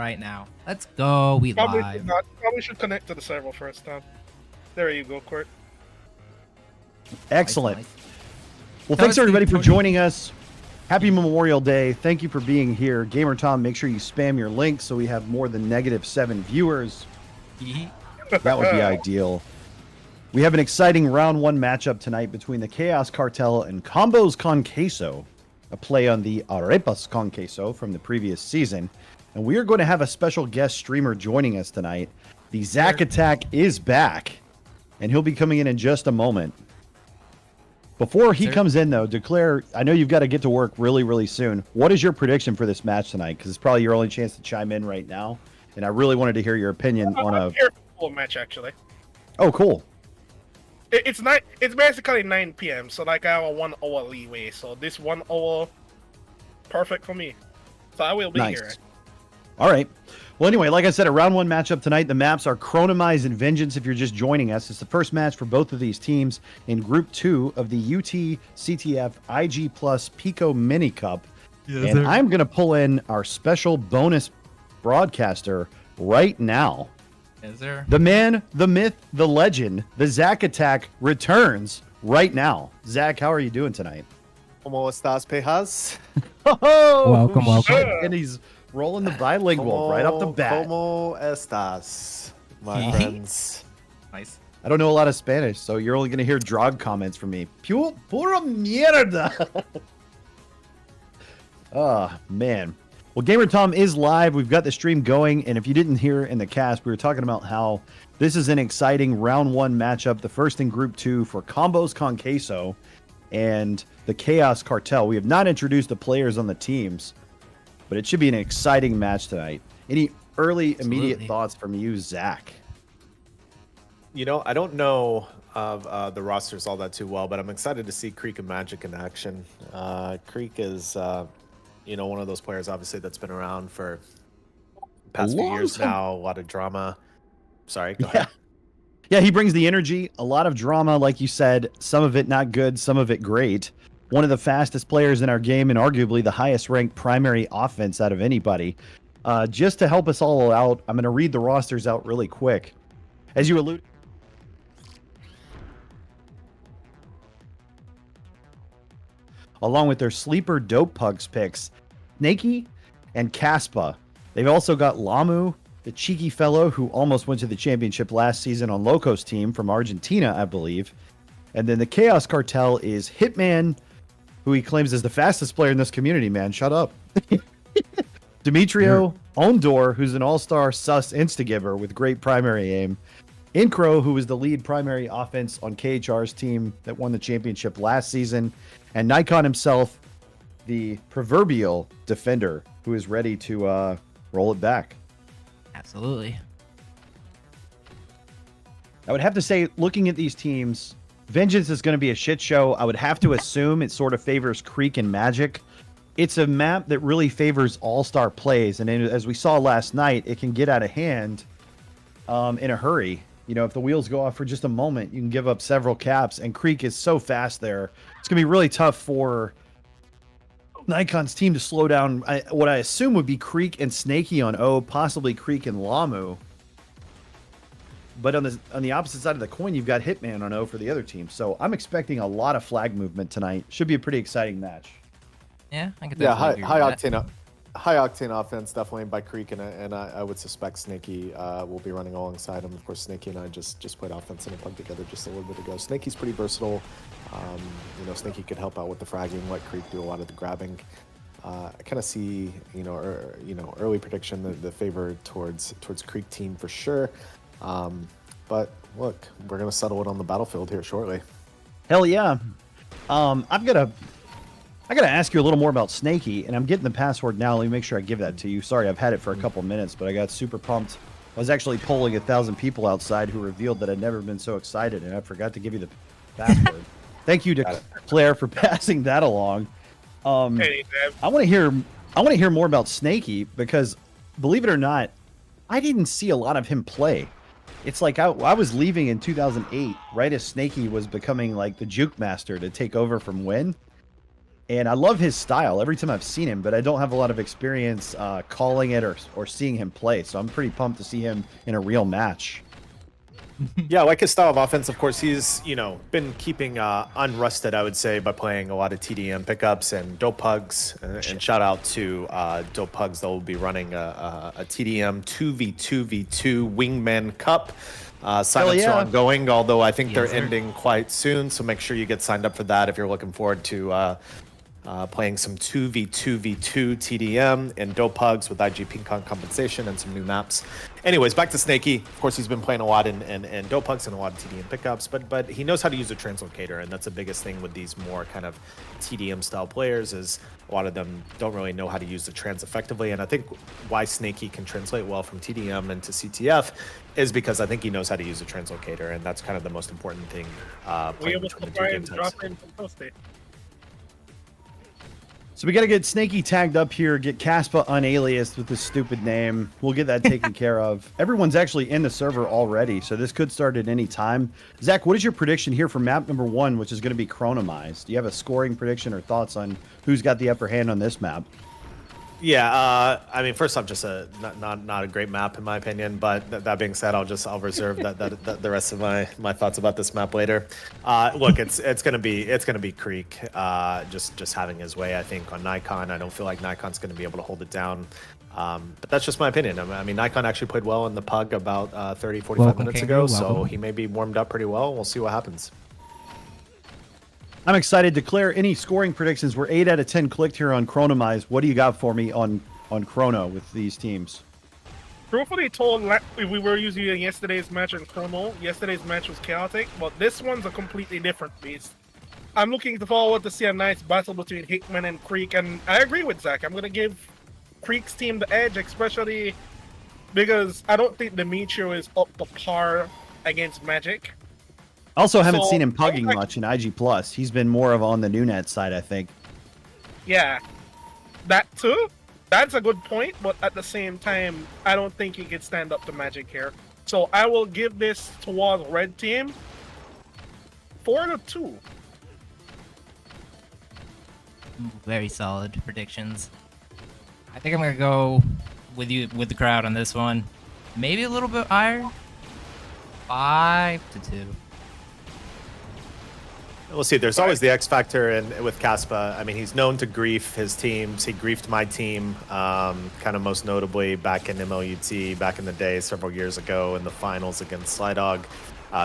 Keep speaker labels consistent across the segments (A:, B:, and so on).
A: right now. Let's go. We
B: Probably
A: live.
B: not. Probably should connect to the server first time. There you go, Court.
C: Excellent.
A: Nice.
C: Well,
A: Tell
C: thanks
A: us,
C: everybody
A: Steve,
C: for
A: Tony.
C: joining us. Happy Memorial Day. Thank you for being here. Gamer Tom, make sure you spam your links so we have more than -7 viewers. That would be ideal. We have an exciting round 1 matchup tonight between the Chaos Cartel and Combos con Queso, a play on the Arepas con Queso from the previous season. And we are going to have a special guest streamer joining us tonight. The Zack Attack is back, and he'll be coming in just a moment. Before he comes in, though, Declare, I know you've got to get to work really, really soon. What is your prediction for this match tonight? Because it's probably your only chance to chime in right now. And I really wanted to hear your opinion on a...
B: Full match, actually.
C: Oh, cool.
B: It's basically 9 p.m., so like I have a 1 hour leeway. So this 1 hour, perfect for me. So I will be here.
C: All right. Well, anyway, like I said, a round 1 matchup tonight. The maps are Chronomize and Vengeance if you're just joining us. It's the first match for both of these teams in Group 2 of the UT-CTF IG Plus PICO Mini Cup. Yes, and I'm going to pull in our special bonus broadcaster right now.
A: Is there?
C: The man, the myth, the legend, the Zack Attack returns right now. Zack, how are you doing tonight?
D: ¿Cómo estás, Pejas?
C: Oh,
A: welcome.
C: And he's rolling the bilingual right off the bat.
D: ¿Cómo estás, my friends?
A: Nice.
C: I don't know a lot of Spanish, so you're only going to hear drog comments from me. Pura mierda. Oh, man. Well, Gamer Tom is live. We've got the stream going, and if you didn't hear in the cast, we were talking about how this is an exciting round 1 matchup, the first in Group 2 for Combos con Queso and the Chaos Cartel. We have not introduced the players on the teams, but it should be an exciting match tonight. Any early, immediate thoughts from you, Zack?
D: You know, I don't know of the rosters all that too well, but I'm excited to see Creek and Magic in action. Creek is... you know, one of those players, obviously, that's been around for the past few years now. A lot of drama. Sorry, go ahead.
C: Yeah, he brings the energy, a lot of drama, like you said, some of it not good, some of it great. One of the fastest players in our game and arguably the highest ranked primary offense out of anybody. Just to help us all out, I'm going to read the rosters out really quick. As you alluded... along with their sleeper dope pugs picks, Snaky and Caspa. They've also got Lamu, the cheeky fellow who almost went to the championship last season on Loco's team from Argentina, I believe. And then the Chaos Cartel is Hitman, who he claims is the fastest player in this community, man. Shut up. Demetrio Ondor, who's an all-star sus insta-giver with great primary aim. Incro, who was the lead primary offense on KHR's team that won the championship last season. And Nikon himself, the proverbial defender, who is ready to roll it back.
A: Absolutely.
C: I would have to say, looking at these teams, Vengeance is going to be a shit show. I would have to assume it sort of favors Creek and Magic. It's a map that really favors all-star plays. And as we saw last night, it can get out of hand in a hurry. You know, if the wheels go off for just a moment, you can give up several caps, and Creek is so fast there. It's going to be really tough for Nikon's team to slow down what I assume would be Creek and Snaky on O, possibly Creek and Lamu. But on the opposite side of the coin, you've got Hitman on O for the other team. So I'm expecting a lot of flag movement tonight. Should be a pretty exciting match.
A: Yeah, I could
D: high
A: agree with
D: high octane offense definitely by Creek, and I would suspect Snaky will be running alongside him. Of course, Snaky and I just played offense and a plug together just a little bit ago. Snaky's pretty versatile. You know, Snaky could help out with the fragging, let Creek do a lot of the grabbing. I kind of see, early prediction the favor towards Creek team for sure. But look, we're gonna settle it on the battlefield here shortly.
C: Hell yeah. I gotta ask you a little more about Snaky, and I'm getting the password now. Let me make sure I give that to you. Sorry, I've had it for a couple minutes, but I got super pumped. I was actually polling 1,000 people outside who revealed that I'd never been so excited, and I forgot to give you the password. Thank you to Claire for passing that along. I want to hear more about Snaky because, believe it or not, I didn't see a lot of him play. It's like I was leaving in 2008, right as Snaky was becoming like the juke master to take over from Win. And I love his style every time I've seen him, but I don't have a lot of experience calling it or seeing him play. So I'm pretty pumped to see him in a real match.
D: Yeah, I like his style of offense. Of course, he's, you know, been keeping unrusted, I would say, by playing a lot of TDM pickups and dope pugs. And shout out to dope pugs that will be running a TDM 2v2v2 Wingman Cup. Sign-ups are ongoing, although I think they're ending quite soon. So make sure you get signed up for that if you're looking forward to playing some 2v2v2 TDM and dope pugs with IG Pincon compensation and some new maps. Anyways, back to Snakey. Of course, he's been playing a lot in dope pugs and a lot of TDM pickups, but he knows how to use a translocator, and that's the biggest thing with these more kind of TDM style players is a lot of them don't really know how to use the trans effectively. And I think why Snakey can translate well from TDM into CTF is because I think he knows how to use a translocator, and that's kind of the most important thing. Playing between the two game types.
C: So we got to get Snakey tagged up here, get Caspa unaliased with this stupid name. We'll get that taken care of. Everyone's actually in the server already, so this could start at any time. Zach, what is your prediction here for map number 1, which is going to be chronomized? Do you have a scoring prediction or thoughts on who's got the upper hand on this map?
D: Yeah, I mean, first off, just not a great map in my opinion. But that being said, I'll reserve the rest of my thoughts about this map later. Look, it's gonna be Creek, just having his way. I think on Nikon, I don't feel like Nikon's gonna be able to hold it down. But that's just my opinion. I mean, Nikon actually played well in the pug about 30-45 minutes ago, so he may be warmed up pretty well. We'll see what happens.
C: I'm excited. Declare any scoring predictions. We're 8 out of 10 clicked here on Chronomize. What do you got for me on Chrono with these teams?
B: Truthfully told, we were using yesterday's match in Chrono. Yesterday's match was chaotic, but this one's a completely different beast. I'm looking forward to see a nice battle between Hickman and Creek, and I agree with Zach. I'm going to give Creek's team the edge, especially because I don't think Demetrio is up to par against Magic.
C: Also, haven't seen him pugging much in IG+. He's been more of on the Nunet side, I think.
B: Yeah, that too. That's a good point, but at the same time, I don't think he can stand up to Magic here. So I will give this towards Red Team 4-2.
A: Very solid predictions. I think I'm gonna go with you with the crowd on this one. Maybe a little bit higher. 5-2.
D: We'll see. There's always the X factor, and with Caspa, I mean, he's known to grief his teams. He griefed my team, kind of most notably back in MLUT back in the day, several years ago in the finals against Slydog.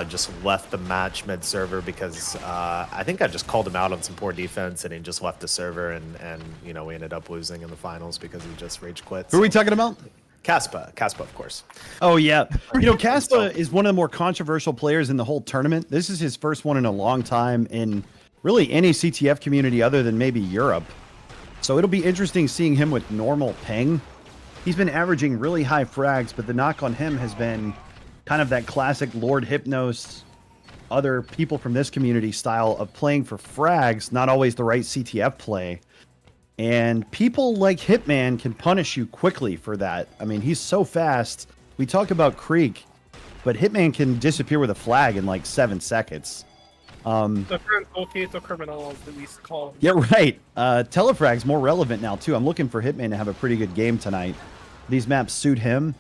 D: Just left the match mid-server because I think I just called him out on some poor defense, and he just left the server, and you know, we ended up losing in the finals because he just rage quit.
C: Who are we talking about?
D: Caspa, of course.
C: Oh, yeah. You know, Caspa is one of the more controversial players in the whole tournament. This is his first one in a long time in really any CTF community other than maybe Europe. So it'll be interesting seeing him with normal ping. He's been averaging really high frags, but the knock on him has been kind of that classic Lord Hypnos, other people from this community style of playing for frags, not always the right CTF play. And people like Hitman can punish you quickly for that. I mean, he's so fast. We talk about Creek, but Hitman can disappear with a flag in like 7 seconds.
B: The current locator criminals that we call him.
C: Yeah, right. Telefrag's more relevant now, too. I'm looking for Hitman to have a pretty good game tonight. These maps suit him.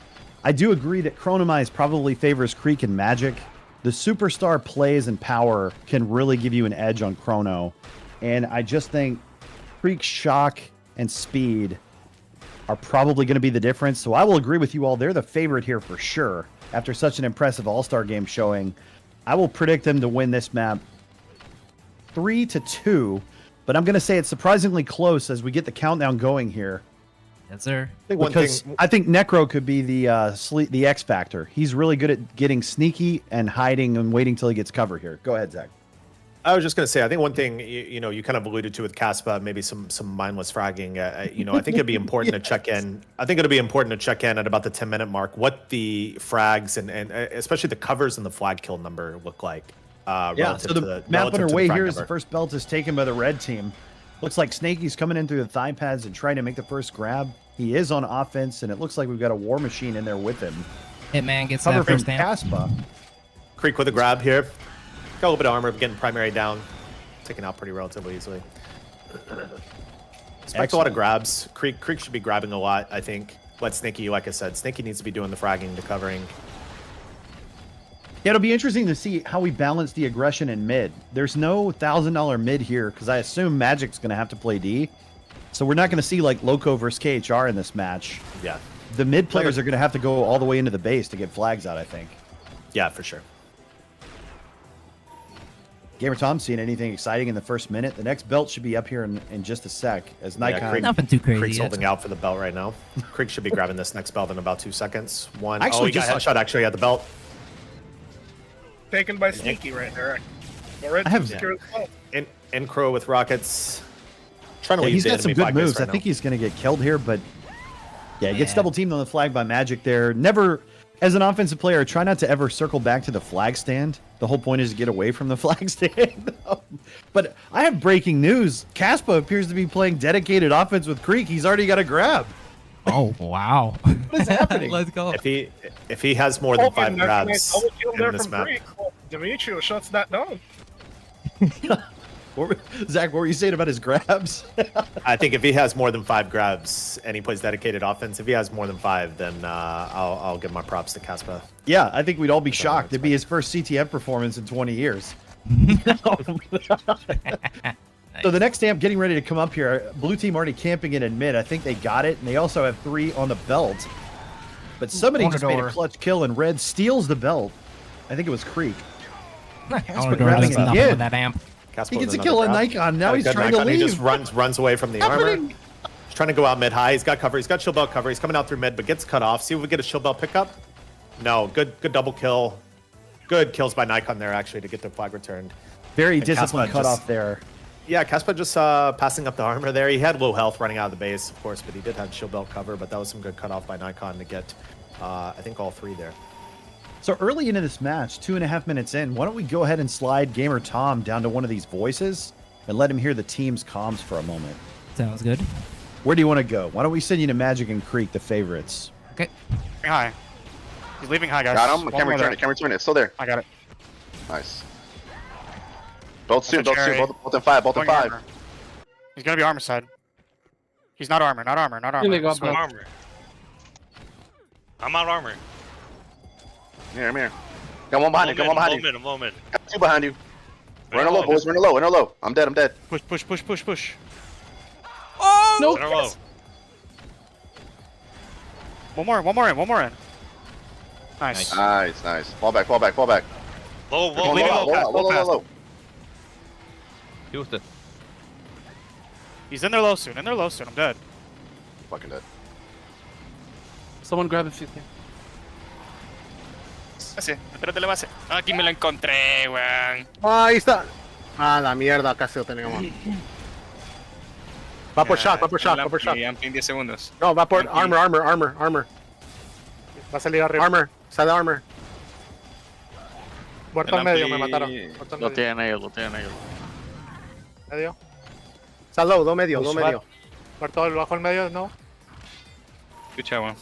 C: I do agree that Chronomize probably favors Creek and Magic. The superstar plays and power can really give you an edge on Chrono. And I just think Creek's shock and speed are probably going to be the difference. So I will agree with you all. They're the favorite here for sure. After such an impressive All-Star game showing, I will predict them to win this map 3-2. But I'm going to say it's surprisingly close as we get the countdown going here.
A: Yes, sir.
C: Because I think Necro could be the X factor. He's really good at getting sneaky and hiding and waiting till he gets cover here. Go ahead, Zach.
D: I was just going to say, I think one thing, you know, you kind of alluded to with Caspa, maybe some mindless fragging. You know, I think it'd be important to check in. I think it'll be important to check in at about the 10-minute mark what the frags and especially the covers and the flag kill number look like.
C: Yeah, so the map underway here is the first belt is taken by the red team. Looks like Snakey's coming in through the thigh pads and trying to make the first grab. He is on offense, and it looks like we've got a War Machine in there with him.
A: Hitman gets
C: Cover
A: that first
C: from Caspa.
D: Creek with a grab here. Got a little bit of armor, getting primary down. Taken out pretty relatively easily. Expect a lot of grabs. Creek should be grabbing a lot, I think. Let Snaky, like I said, Snaky needs to be doing the fragging, the covering.
C: Yeah, it'll be interesting to see how we balance the aggression in mid. There's no $1,000 mid here because I assume Magic's going to have to play D. So we're not going to see like Loco versus KHR in this match.
D: Yeah.
C: The mid players are going to have to go all the way into the base to get flags out, I think.
D: Yeah, for sure.
C: Gamer Tom, seeing anything exciting in the first minute? The next belt should be up here in just a sec. As Nikon,
D: Creek-
A: Nothing too crazy.
D: Creek's
A: yet.
D: holding out for the belt right now. Creek should be grabbing this next belt in about 2 seconds. One.
C: Actually,
D: He got
C: just-
D: headshot actually at the belt.
B: Taken by Sneaky right there. Already
C: I have-
B: secured the spot.
D: In Crow with rockets. Trying to
C: yeah,
D: leave
C: he's
D: the
C: got some
D: enemy
C: good
D: flag base
C: moves.
D: right
C: I think
D: now.
C: he's going to get killed here, but yeah, he gets
A: Yeah.
C: double teamed on the flag by Magic there. Never, as an offensive player, try not to ever circle back to the flag stand. The whole point is to get away from the flag stand. But I have breaking news. Caspa appears to be playing dedicated offense with Creek. He's already got a grab.
A: Oh wow!
C: What is happening?
A: Let's go.
D: If he has more than
B: Hoping
D: 5
B: that's a
D: grabs
B: nice double kill there
D: in this
B: from
D: map,
B: Creek. Oh, Demetrio shuts that down.
C: Zach, what were you saying about his grabs?
D: I think if he has more than 5 grabs and he plays dedicated offense, if he has more than 5, then I'll give my props to Caspa.
C: Yeah, I think we'd all be shocked. It'd be his first CTF performance in 20 years. So the next stamp getting ready to come up here. Blue team already camping it in mid. I think they got it, and they also have 3 on the belt. But somebody
A: Corner
C: just made a
A: door.
C: clutch kill, and red steals the belt. I think it was Creek.
A: Corner door
C: grabbing
A: does nothing
C: again.
A: with that amp.
D: Caspa
C: He
D: with
C: gets a
D: another
C: kill on
D: grab.
C: Nikon. Now
D: Got a
C: he's
D: good
C: trying to
D: Nikon. He
C: leave.
D: just runs away from the armor.
C: Happening?
D: He's trying to go out mid high. He's got cover. He's got shield belt cover. He's coming out through mid, but gets cut off. See if we get a shield belt pickup. No, good double kill. Good kills by Nikon there actually to get the flag returned.
C: Very
D: And
C: disciplined
D: Caspa just-
C: cutoff there.
D: Yeah, Caspa just passing up the armor there. He had low health running out of the base, of course, but he did have shield belt cover. But that was some good cutoff by Nikon to get, I think, all 3 there.
C: So early into this match, 2.5 minutes in, why don't we go ahead and slide Gamer Tom down to one of these voices and let him hear the team's comms for a moment.
A: Sounds good.
C: Where do you want to go? Why don't we send you to Magic and Creek, the favorites?
A: Okay.
E: High. He's leaving high, guys.
F: Got him. I
E: One
F: can't
E: more
F: return
E: there.
F: it. Can't return it. It's still there.
E: I got it.
F: Nice. Both soon.
E: That's a
F: Both soon.
E: cherry.
F: Both in 5. Both in
E: Going
F: 5.
E: armor. He's gonna be armor side. He's not armor. Not armor. Not armor.
G: Here they go,
E: Swim.
G: bro.
H: armor. I'm out armor.
F: Here, I'm here. Got one behind you. Got one behind you.
H: I'm low mid.
F: Got 2 behind you. Run low, boys. Run low. Run low. I'm dead. I'm dead.
E: Push, push, push, push, push.
G: No.
H: Run low.
E: One more in. One more in. Nice.
F: Nice. Nice. Fall back. Fall back. Fall back.
H: Low,
F: Low,
H: low,
E: leave it
F: low,
E: low,
F: low, low, low, low.
E: He's in there low soon. In there low soon. I'm dead.
F: Fucking dead.
G: Someone grab it 50.
I: Base, espérate la base. Aquí me lo encontré, weón.
J: Ah, ahí está. Ah, la mierda, casi lo teníamos. Va por shock, va por shock, va por shock.
I: En 10 segundos.
J: No, va por armor.
E: Va a salir arriba.
J: Armor, sale armor.
E: Muerto al medio, me mataron. Muerto al
G: Lo
E: medio.
G: tienen ellos.
E: Medio.
J: Está low, do medio.
E: Muerto bajo el medio, no.
I: Escucha, weón.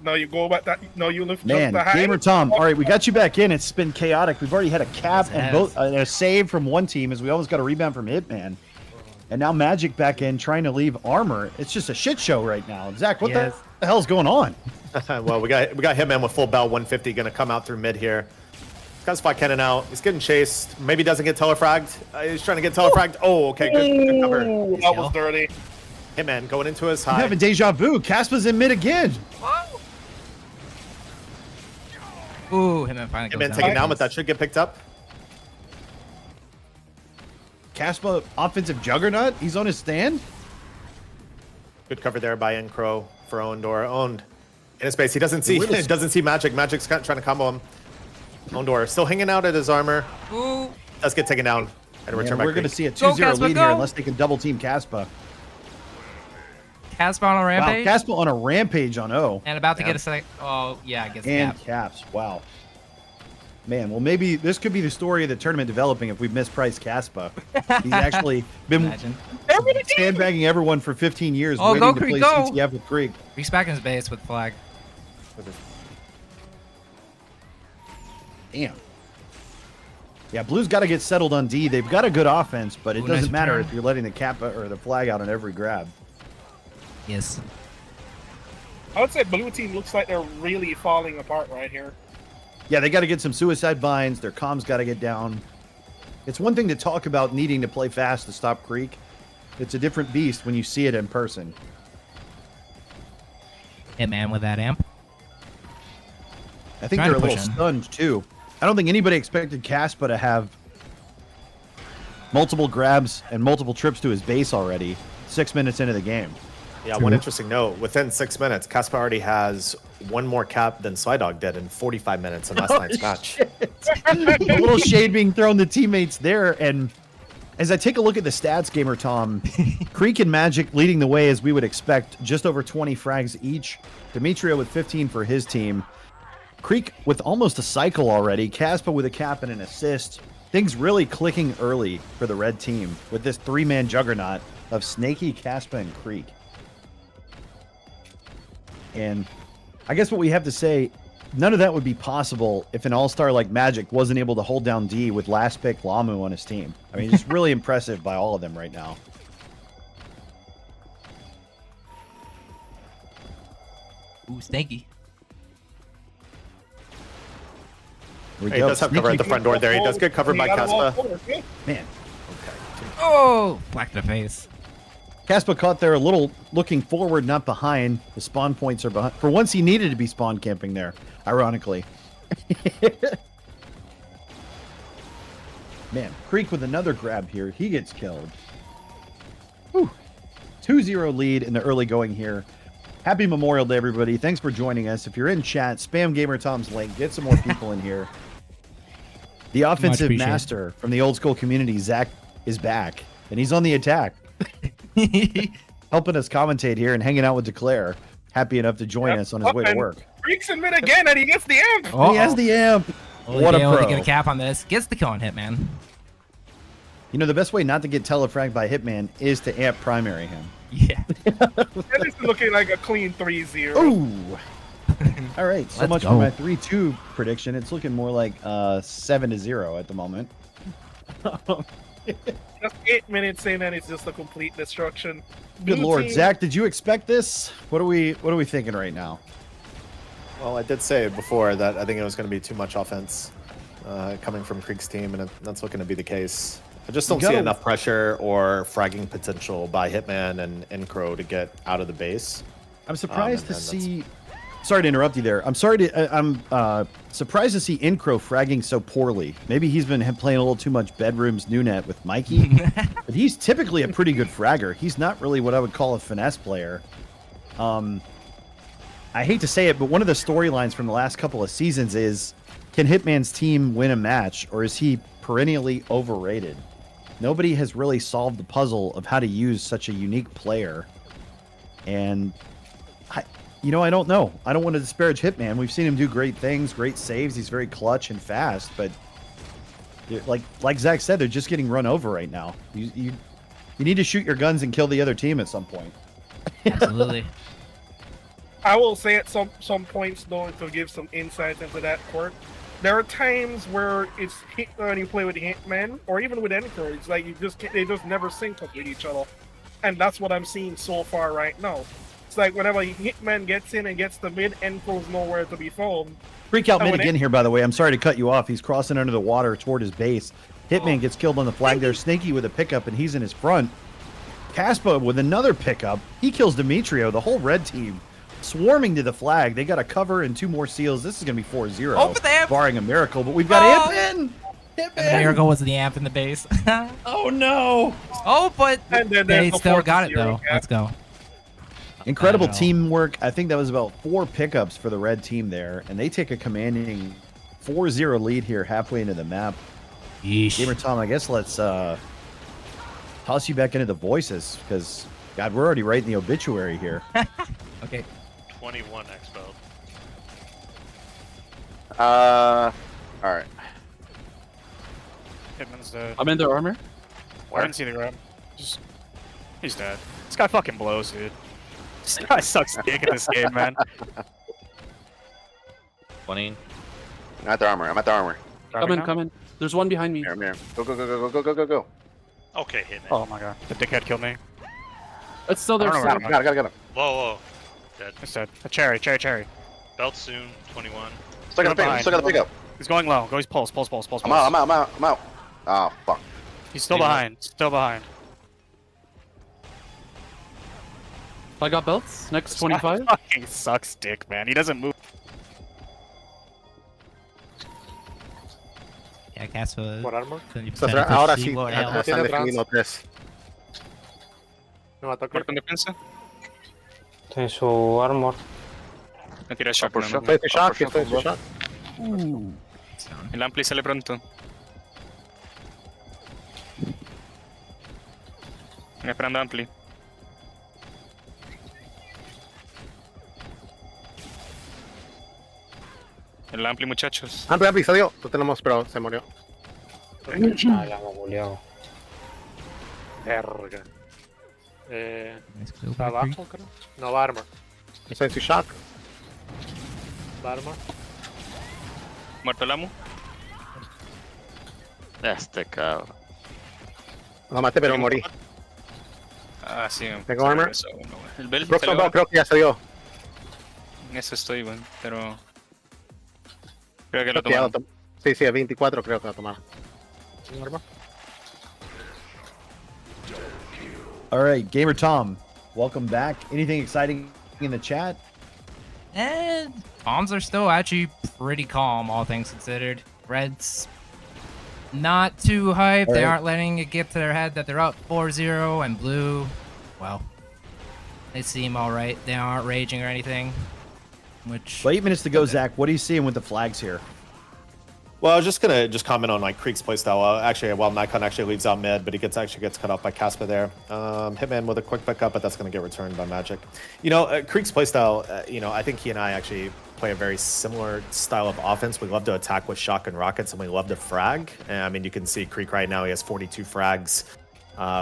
B: No, you go back that. No, you lift
C: Man,
B: just the high.
C: Gamer Tom. All right, we got you back in. It's been chaotic. We've already had a cap
A: Yes, it
C: and
A: has.
C: both a save from one team as we almost got a rebound from Hitman. And now Magic back in trying to leave armor. It's just a shit show right now. Zach, what
A: Yes.
C: the hell's going on?
D: Well, we got Hitman with full belt 150 going to come out through mid here. He's got spot cannon out. He's getting chased. Maybe doesn't get telefragged. He's trying to get telefragged. Oh, okay, good cover.
B: Ooh, that was dirty.
D: Hitman going into his
C: I'm
D: high.
C: having deja vu. Caspa's in mid again.
A: Ooh, Hitman finally goes
D: Hitman taken down, but that should get picked up.
C: Caspa, offensive juggernaut. He's on his stand.
D: Good cover there by Encro for Ondor. Owned in his space. He doesn't see
C: Really-
D: doesn't see Magic. Magic's trying to combo him. Ondor still hanging out at his armor.
A: Ooh.
D: Does get taken down. And a return
C: Man,
D: by
C: we're going to
D: Creek.
C: see a
A: Go,
C: 2-0
A: Caspa,
C: lead
A: go.
C: here unless they can double team Caspa.
A: Caspa on a rampage.
C: Wow, Caspa on a rampage on O.
A: And about to
D: Yeah.
A: get a sec. Oh, yeah, I guess
C: And
A: cap.
C: caps. Wow. Man, well, maybe this could be the story of the tournament developing if we mispriced Caspa. He's actually been
A: Imagine.
C: sandbagging everyone for 15 years,
A: Oh,
C: waiting
A: go,
C: to
A: Creek,
C: play
A: go.
C: CTF with Creek.
A: Reese back in his base with flag.
C: Damn. Yeah, Blue's got to get settled on D. They've got a good offense, but it
A: Ooh, nice
C: doesn't matter
A: return.
C: if you're letting the Kappa or the flag out on every grab.
A: Yes.
B: I would say blue team looks like they're really falling apart right here.
C: Yeah, they got to get some suicide binds. Their comms got to get down. It's one thing to talk about needing to play fast to stop Creek. It's a different beast when you see it in person.
A: Hitman with that amp.
C: I think
A: Trying
C: they're a
A: to
C: little
A: push in.
C: stunned, too. I don't think anybody expected Caspa to have multiple grabs and multiple trips to his base already 6 minutes into the game.
D: Yeah, one interesting note. Within 6 minutes, Caspa already has one more cap than Slydog did in 45 minutes in last night's match.
C: A little shade being thrown to teammates there. And as I take a look at the stats, Gamer Tom, Creek and Magic leading the way as we would expect, just over 20 frags each. Demetrio with 15 for his team. Creek with almost a cycle already. Caspa with a cap and an assist. Things really clicking early for the red team with this three-man juggernaut of Snaky, Caspa, and Creek. And I guess what we have to say, none of that would be possible if an all-star like Magic wasn't able to hold down D with last pick Lamu on his team. I mean, it's really impressive by all of them right now.
A: Ooh, Snaky.
C: Here we
D: He
C: go.
D: does have cover at the front door there. He does get covered by Caspa.
C: Man,
A: Oh, black to the face.
C: Caspa caught there a little looking forward, not behind. The spawn points are behind. For once, he needed to be spawn camping there, ironically. Man, Creek with another grab here. He gets killed. Whew. 2-0 lead in the early going here. Happy Memorial Day, everybody. Thanks for joining us. If you're in chat, spam Gamer Tom's link. Get some more people in here. The offensive
A: appreciated.
C: master from the old school community, Zach, is back. And he's on the attack. Helping us commentate here and hanging out with dclare. Happy enough to join us on his way to work.
B: Freaks him in again, and he gets the amp.
A: Uh-oh.
C: He has the amp.
A: Only
C: What a
A: able to
C: pro.
A: get a cap on this. Gets the kill on Hitman.
C: You know, the best way not to get telefragged by Hitman is to amp primary him.
A: Yeah.
B: And this is looking like a clean 3-0.
C: Ooh. All right, so
A: Let's
C: much
A: go.
C: for my 3-2 prediction. It's looking more like 7-0 at the moment.
B: Just 8 minutes in, and it's just a complete destruction.
C: Good
B: Blue
C: lord,
B: team-
C: Zach, did you expect this? What are we thinking right now?
D: Well, I did say before that I think it was going to be too much offense coming from Creek's team, and that's looking to be the case. I just don't see
C: gotta-
D: enough pressure or fragging potential by Hitman and Incro to get out of the base.
C: I'm surprised
D: and
C: to
D: that's-
C: see. Sorry to interrupt you there. I'm surprised to see Incro fragging so poorly. Maybe he's been playing a little too much Bedrooms new net with Mikey, but he's typically a pretty good fragger. He's not really what I would call a finesse player. I hate to say it, but one of the storylines from the last couple of seasons is, can Hitman's team win a match, or is he perennially overrated? Nobody has really solved the puzzle of how to use such a unique player. And I don't know. I don't want to disparage Hitman. We've seen him do great things, great saves. He's very clutch and fast, but like Zach said, they're just getting run over right now. You need to shoot your guns and kill the other team at some point.
A: Absolutely.
B: I will say at some points, though, to give some insights into that court, there are times where it's when you play with Hitman or even with Incro, it's like they just never sync up with each other, and that's what I'm seeing so far right now. It's like whenever Hitman gets in and gets the mid, Incro's nowhere to be found.
C: Freak out
B: Oh,
C: mid
B: and
C: again here, by the way. I'm sorry to cut you off. He's crossing under the water toward his base. Hitman gets killed on the flag there. Snaky with a pickup, and he's in his front. Caspa with another pickup. He kills Demetrio. The whole red team swarming to the flag. They got a cover and 2 more seals. This is going to be 4-0.
A: Oh, but they have-
C: barring a miracle. But we've got
A: Oh.
C: Amp in.
A: And the miracle was the amp in the base.
C: Oh, no.
A: Oh, but
B: And then
A: they
B: there's the
A: still got it,
B: 4-0
A: though.
B: gap.
A: Let's go.
C: Incredible
A: I know.
C: teamwork. I think that was about 4 pickups for the red team there. And they take a commanding 4-0 lead here halfway into the map.
A: Yeesh.
C: Gamer Tom, I guess let's toss you back into the voices because, God, we're already writing the obituary here.
A: Okay.
G: 21 Expo.
F: All right.
I: Hitman's dead.
G: I'm in their armor.
I: I didn't see the grab. He's dead. This guy fucking blows, dude. This guy sucks dick at this game, man.
H: 20.
F: I'm at the armor. I'm at the armor.
G: Come in, come in. There's one behind me.
F: Mirror, mirror. Go, go, go, go, go, go, go, go.
H: Okay, hit me.
I: Oh my god. The dickhead killed me.
G: It's still there.
I: I don't know
G: still.
I: where
F: Got him.
H: Whoa, whoa. Dead.
I: It's dead. A cherry.
H: Belt soon, 21.
F: Still got the pick up.
I: He's going low. Go, he's pulse.
F: I'm out. Oh, fuck.
I: He's still behind.
G: I got belts. Next
I: This
G: 25.
I: guy fucking sucks dick, man. He doesn't move.
A: Yeah, Queso.
J: Por armor.
A: 20%
J: Ahora
A: sí,
J: sí.
A: what
J: Ya
A: else?
J: están definiendo 3. Me mató
E: Muerto en defensa.
K: Tiene su armor.
E: Me tira shock. ¿no?
J: Estoy en shock, estoy en shock.
E: El ampli sale pronto. Me esperando ampli. El ampli, muchachos.
J: Ampli, salió. Lo tenemos, pero se murió.
K: Ah, la hemos buleado.
J: Verga.
A: Nice kill
J: ¿Está
A: by Creek.
J: abajo, creo? No, va armor. Estoy en su shock. Va armor.
E: Muerto el amo.
F: Este cabrón.
J: Lo maté, pero morí.
E: Ah, sí.
J: Tengo
E: se
J: armor.
E: regresó uno, güey. El Bell
J: Próximo
E: salió.
J: bot creo que ya salió.
E: En eso estoy, güey. Pero. Creo que lo
J: Creo que ya lo
E: tomaron.
J: Sí, a 24 creo que lo tomaron. Armor.
C: All right, Gamer Tom, welcome back. Anything exciting in the chat?
A: And bombs are still actually pretty calm, all things considered. Reds, not too hype. They
C: Alright.
A: aren't letting it get to their head that they're up 4-0. And blue, well, they seem all right. They aren't raging or anything. Which
C: Well, 8 minutes to go, Zach. What are you seeing with the flags here?
D: Well, I was just gonna comment on like Creek's playstyle. Actually, well, Nikon actually leaves out mid, but he gets cut off by Casper there. Hitman with a quick pickup, but that's gonna get returned by Magic. You know, Creek's playstyle. You know, I think he and I actually play a very similar style of offense. We love to attack with shotgun rockets, and we love to frag. And, I mean, you can see Creek right now. He has 42 frags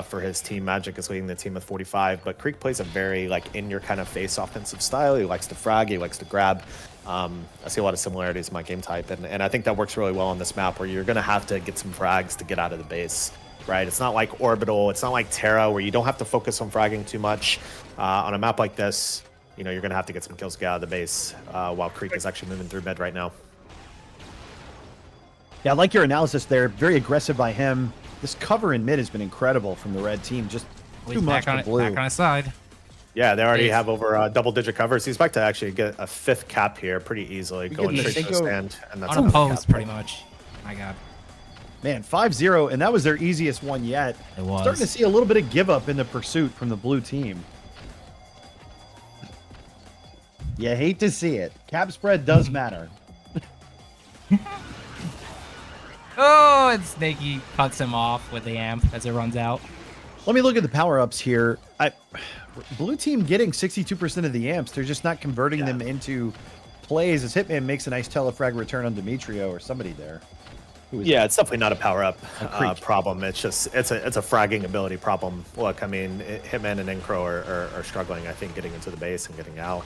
D: for his team. Magic is leading the team with 45. But Creek plays a very like in your kind of face offensive style. He likes to frag. He likes to grab. I see a lot of similarities in my game type, and I think that works really well on this map where you're going to have to get some frags to get out of the base, right? It's not like Orbital, it's not like Terra where you don't have to focus on fragging too much. On a map like this, you know, you're going to have to get some kills to get out of the base while Creek is actually moving through mid right now.
C: Yeah, I like your analysis there. Very aggressive by him. This cover in mid has been incredible from the red team. Just
A: he's
C: too much
A: back on
C: for blue.
A: back on his side.
D: Yeah, they already
A: Jeez.
D: have over double-digit covers. He's about to actually get a 5th cap here pretty easily,
C: You're
D: going
C: getting
D: straight to the
C: Cinco
D: stand, and that's another
A: Unopposed,
D: cap.
A: pretty much. My God,
C: Man, 5-0, and that was their easiest one yet.
A: it was.
C: Starting to see a little bit of give up in the pursuit from the blue team. You hate to see it. Cap spread does matter.
A: Oh, and Snaky cuts him off with the amp as it runs out.
C: Let me look at the power-ups here. Blue team getting 62% of the amps. They're just not converting them into plays as Hitman makes a nice telefrag return on Demetrio or somebody there. Who is
D: Yeah, it's definitely not a power-up
C: Creek.
D: problem. It's just it's a fragging ability problem. Look, I mean, Hitman and Incro are struggling, I think, getting into the base and getting out.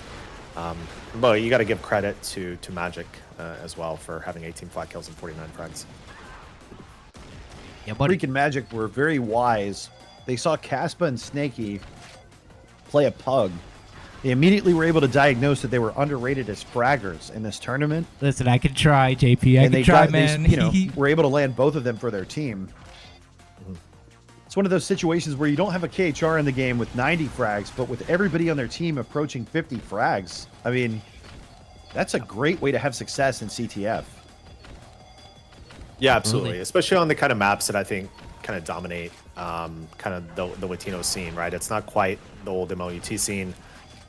D: But you got to give credit to Magic as well for having 18 flat kills and 49 frags.
A: Yeah, buddy.
C: Freak and Magic were very wise. They saw Caspa and Snaky play a pug. They immediately were able to diagnose that they were underrated as fraggers in this tournament.
A: Listen, I can try, JP. I
C: And
A: can try,
C: they,
A: man.
C: you know, were able to land both of them for their team. It's one of those situations where you don't have a KHR in the game with 90 frags, but with everybody on their team approaching 50 frags. I mean, that's a great way to have success in CTF.
D: Yeah, absolutely. Especially on the kind of maps that I think kind of dominate kind of the Latino scene, right? It's not quite the old MLUT scene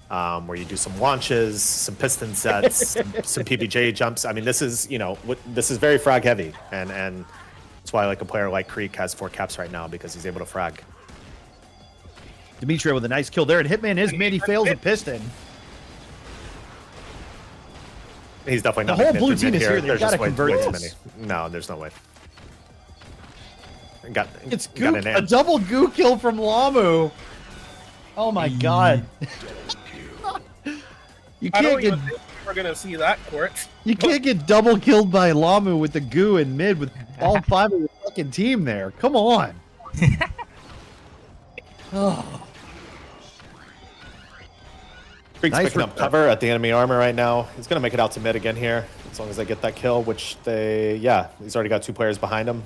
D: where you do some launches, some piston sets, some PBJ jumps. I mean, this is, you know, this is very frag heavy, and that's why like a player like Creek has 4 caps right now, because he's able to frag.
C: Demetrio with a nice kill there, and Hitman is mid. He fails a piston.
D: He's definitely
C: The
D: not
C: whole
D: making it
C: blue
D: through
C: team
D: mid
C: is here. They've
D: There's
C: gotta
D: just way
C: convert
D: too
C: this.
D: many. No, there's no way.
C: It's
D: got
C: Gook,
D: an
C: a
D: amp.
C: double goo kill from Lamu. Oh my god. You
B: I
C: can't
B: don't
C: get
B: even think we're gonna see that, Court.
C: you can't get double killed by Lamu with the goo in mid with all 5 of the fucking team there. Come on. Oh.
D: Creek's
C: Nice
D: picking up cover at the enemy armor right now. He's going to make it out to mid again here, as long as they get that kill, which he's already got 2 players behind him.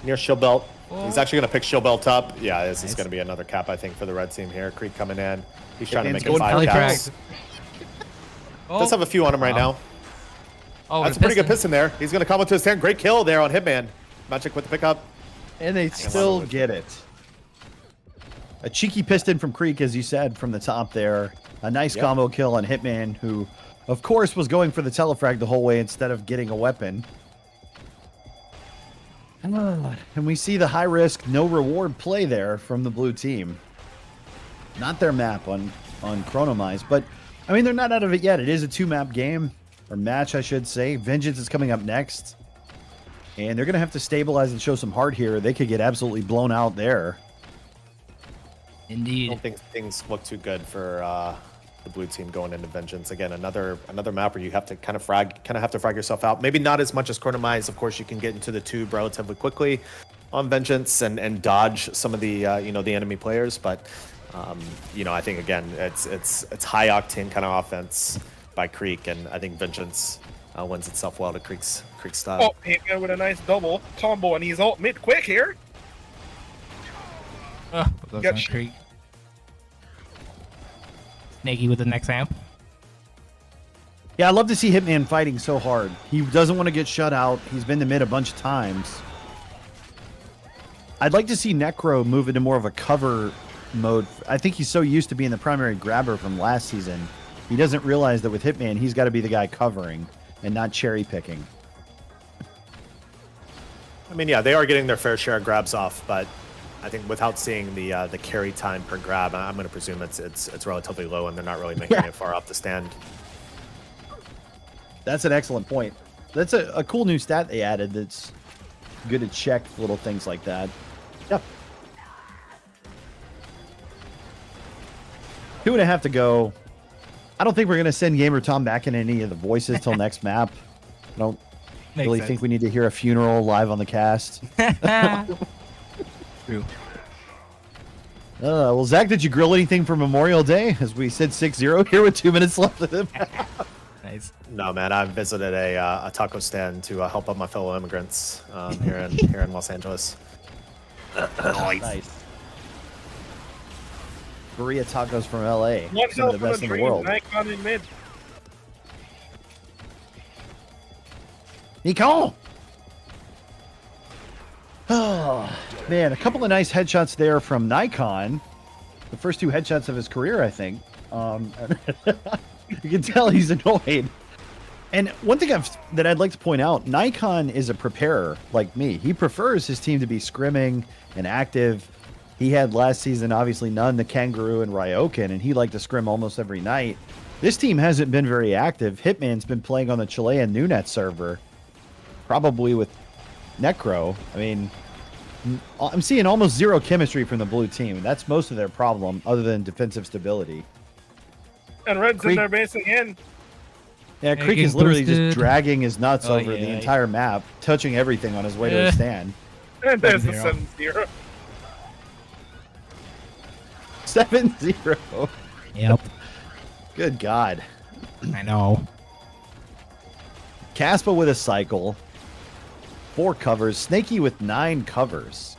D: Near shield belt. He's actually going to pick shield belt up. Yeah, this is going to be another cap, I think, for the red team here. Creek coming in. He's trying to make it 5 caps. Does have a few on him right now.
A: Oh,
D: that's a pretty good piston there. He's going to come into his hand. Great kill there on Hitman. Magic with the pickup.
C: And they still get it. A cheeky piston from Creek, as you said, from the top there. A nice combo kill on Hitman, who, of course, was going for the telefrag the whole way instead of getting a weapon. And we see the high risk, no reward play there from the blue team. Not their map on Chronomize, but I mean, they're not out of it yet. It is a 2-map game, or match, I should say. Vengeance is coming up next. And they're going to have to stabilize and show some heart here. They could get absolutely blown out there.
A: Indeed.
D: I don't think things look too good for the blue team going into Vengeance. Again, another map where you have to kind of have to frag yourself out. Maybe not as much as Chronomize. Of course, you can get into the tube relatively quickly on Vengeance and dodge some of the the enemy players. But I think again it's high octane kind of offense by Creek, and I think Vengeance lends itself well to Creek's style.
B: Oh, Hitman with a nice double combo, and he's ult mid quick here.
A: Creek. Snaky with the next amp.
C: Yeah, I love to see Hitman fighting so hard. He doesn't want to get shut out. He's been to mid a bunch of times. I'd like to see Necro move into more of a cover mode. I think he's so used to being the primary grabber from last season. He doesn't realize that with Hitman, he's got to be the guy covering and not cherry picking.
D: I mean, yeah, they are getting their fair share of grabs off, but I think without seeing the carry time per grab, I'm going to presume it's relatively low, and they're not really making it far off the stand.
C: That's an excellent point. That's a cool new stat they added that's good to check little things like that. Yep. 2.5 to go. I don't think we're going to send Gamer Tom back in any of the voices till next map. I don't really think we need to hear a funeral live on the cast.
A: True.
C: Well, Zach, did you grill anything for Memorial Day? As we said 6-0 here with 2 minutes left of the map.
A: Nice.
D: No, man, I visited a taco stand to help out my fellow immigrants here in Los Angeles.
C: Nice. Burrito tacos from LA.
B: One
C: Some of the best in the world.
B: Nikon in mid.
C: Nikon! Oh, man, a couple of nice headshots there from Nikon. The first 2 headshots of his career, I think. You can tell he's annoyed. And one thing that I'd like to point out, Nikon is a preparer like me. He prefers his team to be scrimming and active. He had last season, obviously, none, the Kangaroo and Ryokan, and he liked to scrim almost every night. This team hasn't been very active. Hitman's been playing on the Chilean NewNet server, probably with Necro. I mean, I'm seeing almost 0 chemistry from the blue team. That's most of their problem, other than defensive stability.
B: And Red's in their base again.
C: Yeah, Creek is literally just dragging his nuts over the entire map, touching everything on his way to his stand.
B: And there's the 7-0.
C: 7-0.
A: Yep.
C: Good God.
A: I know.
C: Caspa with a cycle. 4 covers. Snaky with 9 covers.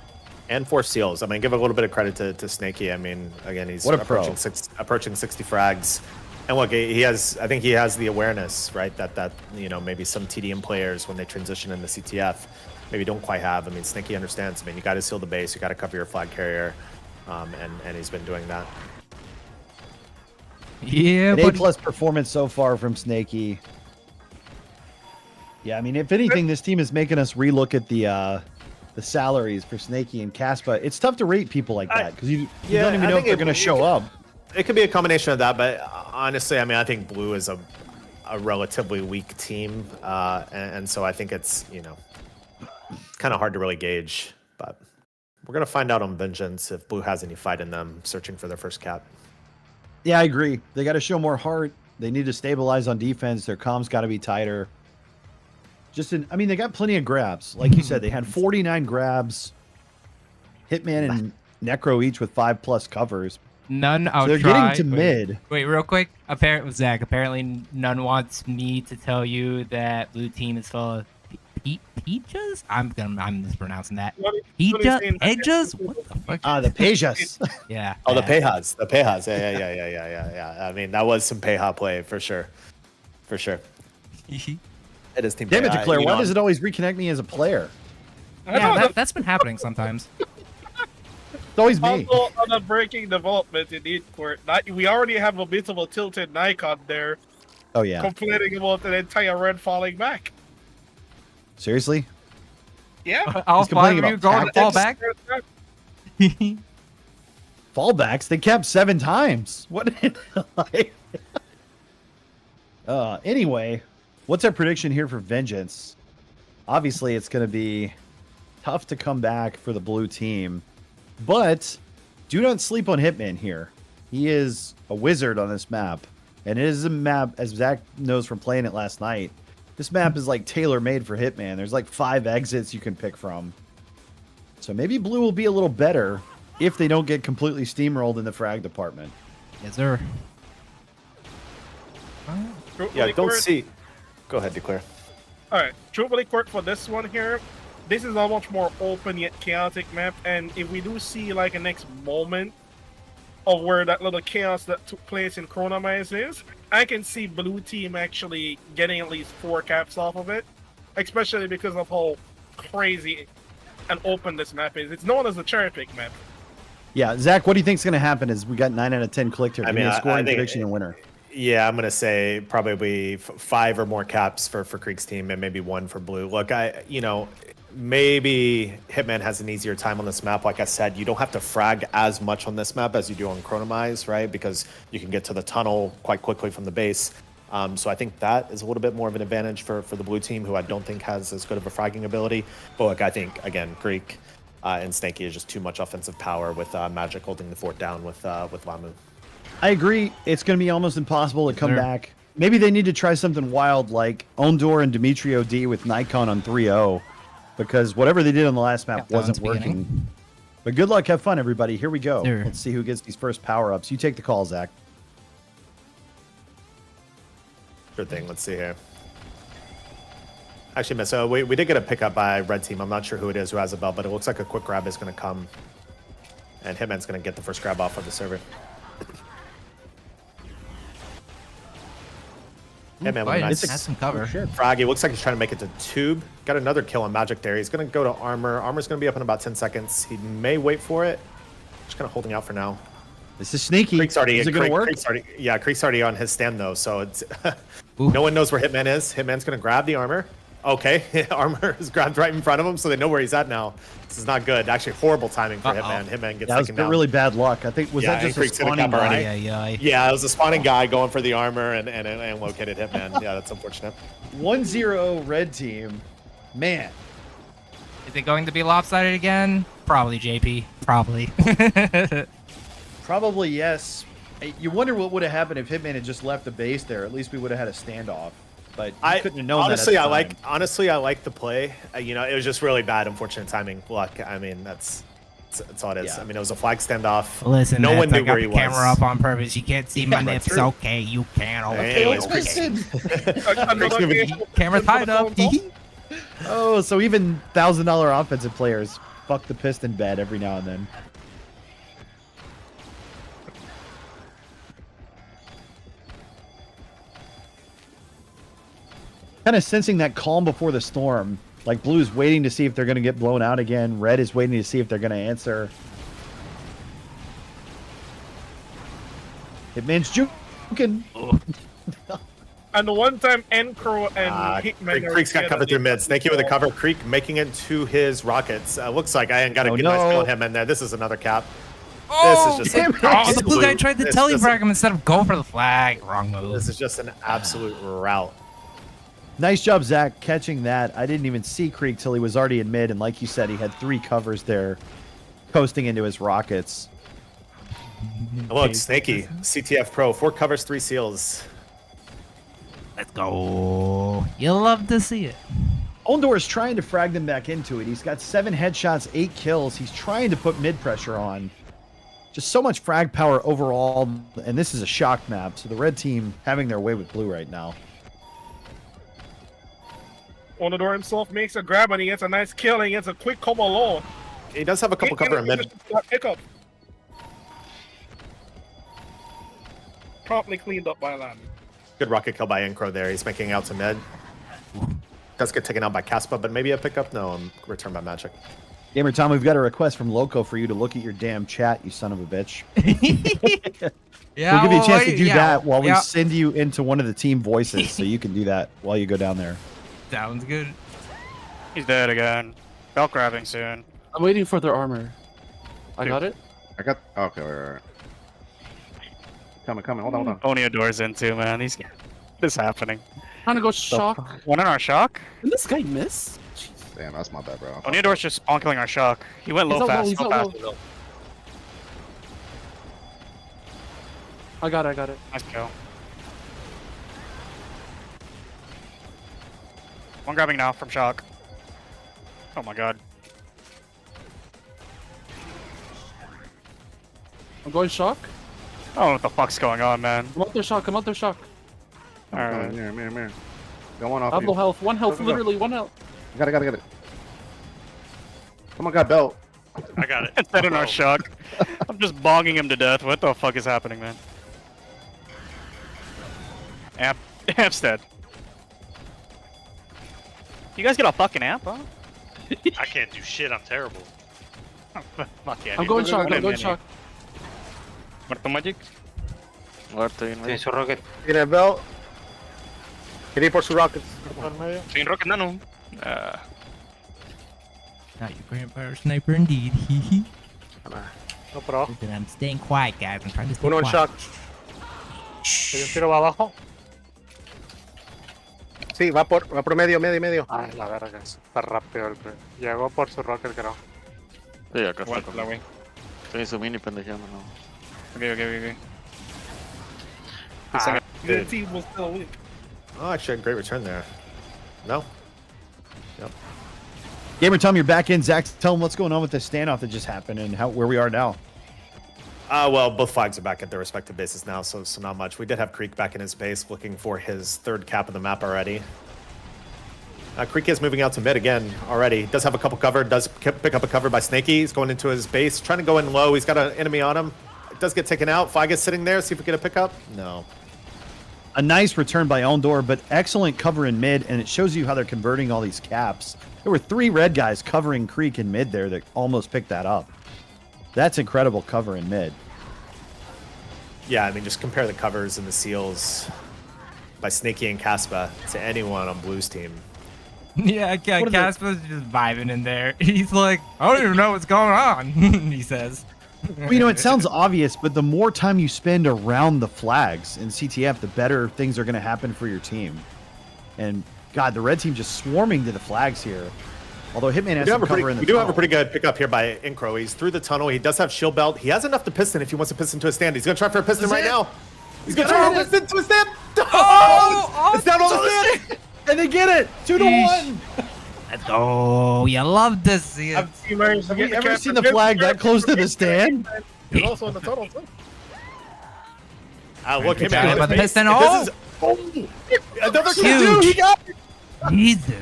D: And 4 seals. I mean, give a little bit of credit to Snaky. I mean, again, he's approaching 60 frags. And look, I think he has the awareness, right, that maybe some TDM players, when they transition into CTF, maybe don't quite have. I mean, Snaky understands. I mean, you got to seal the base. You got to cover your flag carrier. And he's been doing that.
C: Yeah, an A+ performance so far from Snaky. Yeah, I mean, if anything, this team is making us relook at the salaries for Snaky and Caspa. It's tough to rate people like that because you don't even know if they're going to show up.
D: It could be a combination of that, but honestly, I mean, I think Blue is a relatively weak team, and so I think it's kind of hard to really gauge. But we're gonna find out on Vengeance if Blue has any fight in them, searching for their first cap.
C: Yeah, I agree. They got to show more heart. They need to stabilize on defense. Their comms got to be tighter. I mean, they got plenty of grabs. Like you said, they had 49 grabs. Hitman and Necro each with 5+ covers.
A: None
C: So
A: out.
C: they're getting to mid.
A: Wait, real quick. Zach, apparently none wants me to tell you that blue team is full of peaches? I'm mispronouncing that. Pejas? What the fuck?
C: The Pejas.
A: Yeah.
D: Oh, the Pejas. The Pejas. Yeah. I mean, that was some Peja play for sure. For sure. It is team
C: Damn it,
D: Peja.
C: dclare.
D: You
C: Why
D: know,
C: does it always reconnect me as a player?
A: Yeah, that's been happening sometimes.
C: It's always me.
B: Also, on a breaking development in Court, we already have a bit of a tilted Nikon there.
C: Oh, yeah.
B: Complaining about an entire red falling back.
C: Seriously?
B: Yeah.
A: All
C: He's complaining
A: 5 of you
C: about
A: going to fall back?
C: Fallbacks? They capped 7 times. What? Like... Anyway, what's our prediction here for Vengeance? Obviously, it's going to be tough to come back for the blue team. But do not sleep on Hitman here. He is a wizard on this map. And it is a map, as Zach knows from playing it last night, this map is like tailor-made for Hitman. There's like 5 exits you can pick from. So maybe blue will be a little better if they don't get completely steamrolled in the frag department.
A: Yes, sir.
D: Yeah, don't see. Go ahead, dclare.
B: Alright, truthfully, Court, for this one here, this is a much more open yet chaotic map, and if we do see like a next moment of where that little chaos that took place in Chronomize is, I can see blue team actually getting at least 4 caps off of it, especially because of how crazy and open this map is. It's known as the cherry pick map.
C: Yeah, Zach, what do you think is going to happen? Is we got 9 out of 10 clicked here.
D: I
C: Give
D: mean,
C: me a scoring
D: think
C: prediction and winner.
D: Yeah, I'm gonna say probably 5 or more caps for Creek's team, and maybe 1 for blue. Look, maybe Hitman has an easier time on this map. Like I said, you don't have to frag as much on this map as you do on Chronomize, right? Because you can get to the tunnel quite quickly from the base. So I think that is a little bit more of an advantage for the blue team, who I don't think has as good of a fragging ability. But look, I think again, Creek and Snaky is just too much offensive power with Magic holding the fort down with Lamu.
C: I agree. It's going to be almost impossible to come back. Maybe they need to try something wild like Ondor and Demetrio D with Nikon on 3-0, because whatever they did on the last map wasn't working. But good luck. Have fun, everybody. Here we go.
A: Sure.
C: Let's see who gets these first power-ups. You take the call, Zach.
D: Sure thing. Let's see here. Actually, so we did get a pickup by red team. I'm not sure who it is who has a belt, but it looks like a quick grab is going to come. And Hitman's going to get the first grab off of the server. Hitman with a nice
A: has some cover.
D: Froggy looks like he's trying to make it to tube. Got another kill on Magic there. He's going to go to armor. Armor's going to be up in about 10 seconds. He may wait for it. Just kind of holding out for now.
C: This is sneaky.
D: Creek's already,
C: is it going to work?
D: Creek's already on his stand though, so it's no one knows where Hitman is. Hitman's going to grab the armor. Okay, armor is grabbed right in front of him, so they know where he's at now. This is not good. Actually, horrible timing for Hitman. Hitman gets
C: that was
D: taken down.
C: really bad luck. I think that just a spawning guy?
D: Yeah, it was a spawning guy going for the armor and located Hitman. Yeah, that's unfortunate.
C: 1-0 red team. Man.
A: Is it going to be lopsided again? Probably, JP. Probably.
C: Probably yes. You wonder what would have happened if Hitman had just left the base there. At least we would have had a standoff. But I couldn't have known
D: honestly,
C: that.
D: Honestly, I like the play. It was just really bad, unfortunate timing. Luck. I mean, that's all it is. Yeah. I mean, it was a flag standoff.
A: Listen,
D: no one knew where he was.
A: Camera up on purpose. You can't see my nips. Okay, you can.
D: Okay,
A: Camera tied up.
C: Oh, so even $1,000 offensive players fuck the piston bed every now and then. Kind of sensing that calm before the storm. Like blue's waiting to see if they're going to get blown out again. Red is waiting to see if they're going to answer. Hitman's juking.
B: And the one time Encro and Hitman
D: Creek's got covered through mid. Snakey with a cover. Creek making it to his rockets. Looks like I ain't got a good nice kill on him in there. This is another cap.
A: Oh,
D: this is just
A: the blue guy tried to telefrag him instead of go for the flag. Wrong move.
D: This is just an absolute rout.
C: Nice job, Zach, catching that. I didn't even see Creek till he was already in mid, and like you said, he had 3 covers there, coasting into his rockets.
D: Look, Snaky, CTF Pro, 4 covers, 3 seals.
A: Let's go. You'll love to see it.
C: Ondor is trying to frag them back into it. He's got 7 headshots, 8 kills. He's trying to put mid pressure on. Just so much frag power overall, and this is a shock map, so the red team having their way with blue right now.
B: Onador himself makes a grab and he gets a nice kill and he gets a quick combo low.
D: He does have a couple cover in mid.
B: Pickup. Promptly cleaned up by Lan.
D: Good rocket kill by Incro there. He's making out to mid. Does get taken out by Caspa, but maybe a pickup? No, return by Magic.
C: Gamer Tom, we've got a request from Loco for you to look at your damn chat, you son of a bitch.
A: Yeah,
C: we'll give you a chance to do that while we
A: yeah.
C: send you into one of the team voices, so you can do that while you go down there.
A: Sounds good.
I: He's dead again. Belt grabbing soon.
G: I'm waiting for their armor. I got it.
F: I got. Okay, right. Coming. Hold on.
I: Oniador's in too, man. This is happening.
G: Trying to go shock.
I: One in our shock?
G: Did this guy miss?
F: Damn, that's my bad, bro.
I: Oniador's just spawn killing our shock. He went low
G: He's out
I: fast.
G: low, he's
I: Low
G: out
I: fast.
G: low. I got it.
I: Nice kill. One grabbing now from shock. Oh my god.
G: I'm going shock.
I: I don't know what the fuck's going on, man.
G: I'm out there shock.
I: Alright.
F: Mirror. Go on
G: I
F: off
G: have
F: you.
G: low health. 1 health,
F: Go.
G: literally 1 health.
F: Got it. Someone got belt.
H: I got it.
I: Dead in our shock. I'm just bonging him to death. What the fuck is happening, man? Amp's dead. You guys get a fucking amp, huh?
H: I can't do shit. I'm terrible.
I: Fuck yeah.
G: I'm going shock.
I: Muerto Magic?
K: Tiene su rocket.
J: Tiene belt. Quiere ir por su rockets.
E: Sin rocket nano.
A: Not your grandfather sniper indeed.
J: No, por abajo.
A: Listen, I'm staying quiet, guys. I'm trying to stay
J: Uno en
A: quiet.
J: shock. Hay un tiro va abajo. Sí, va por medio.
I: Ay, la verga. Está rápido el pre. Llegó por su rocket, creo.
F: Sí, acá está.
I: Aguántala, güey.
F: Estoy en su mini pendejeando, ¿no?
I: Ok.
B: The team will still win.
D: Oh, actually, a great return there. No?
C: Gamer Tom, you're back in. Zach, tell him what's going on with the standoff that just happened and where we are now.
D: Well, both flags are back at their respective bases now, so not much. We did have Creek back in his base, looking for his 3rd cap of the map already. Creek is moving out to mid again already. Does have a couple cover, does pick up a cover by Snaky. He's going into his base, trying to go in low. He's got an enemy on him. It does get taken out. Flag is sitting there. See if we get a pickup. No.
C: A nice return by Ondor, but excellent cover in mid, and it shows you how they're converting all these caps. There were 3 red guys covering Creek in mid there that almost picked that up. That's incredible cover in mid.
D: Yeah, I mean, just compare the covers and the seals by Snaky and Caspa to anyone on Blue's team.
A: Yeah, Casper's just vibing in there. He's like, I don't even know what's going on, he says.
C: Well, you know, it sounds obvious, but the more time you spend around the flags in CTF, the better things are going to happen for your team. And, God, the red team just swarming to the flags here. Although Hitman has some cover in the
D: We do have a
C: tunnel.
D: pretty good pickup here by Incro. He's through the tunnel. He does have shield belt. He has enough to piston if he wants to piston to a stand. He's going to try for a piston right now. He's going to try for a piston to a stand. Oh! It's down on the stand.
C: And they get it! 2-1!
A: Let's go. You love to see it.
C: Have we ever seen the flag that close to the stand?
B: He's also in the tunnel, too.
D: Look,
A: Good
D: Hitman.
A: job with the piston.
D: Another
A: Huge.
D: He got it.
A: Jesus.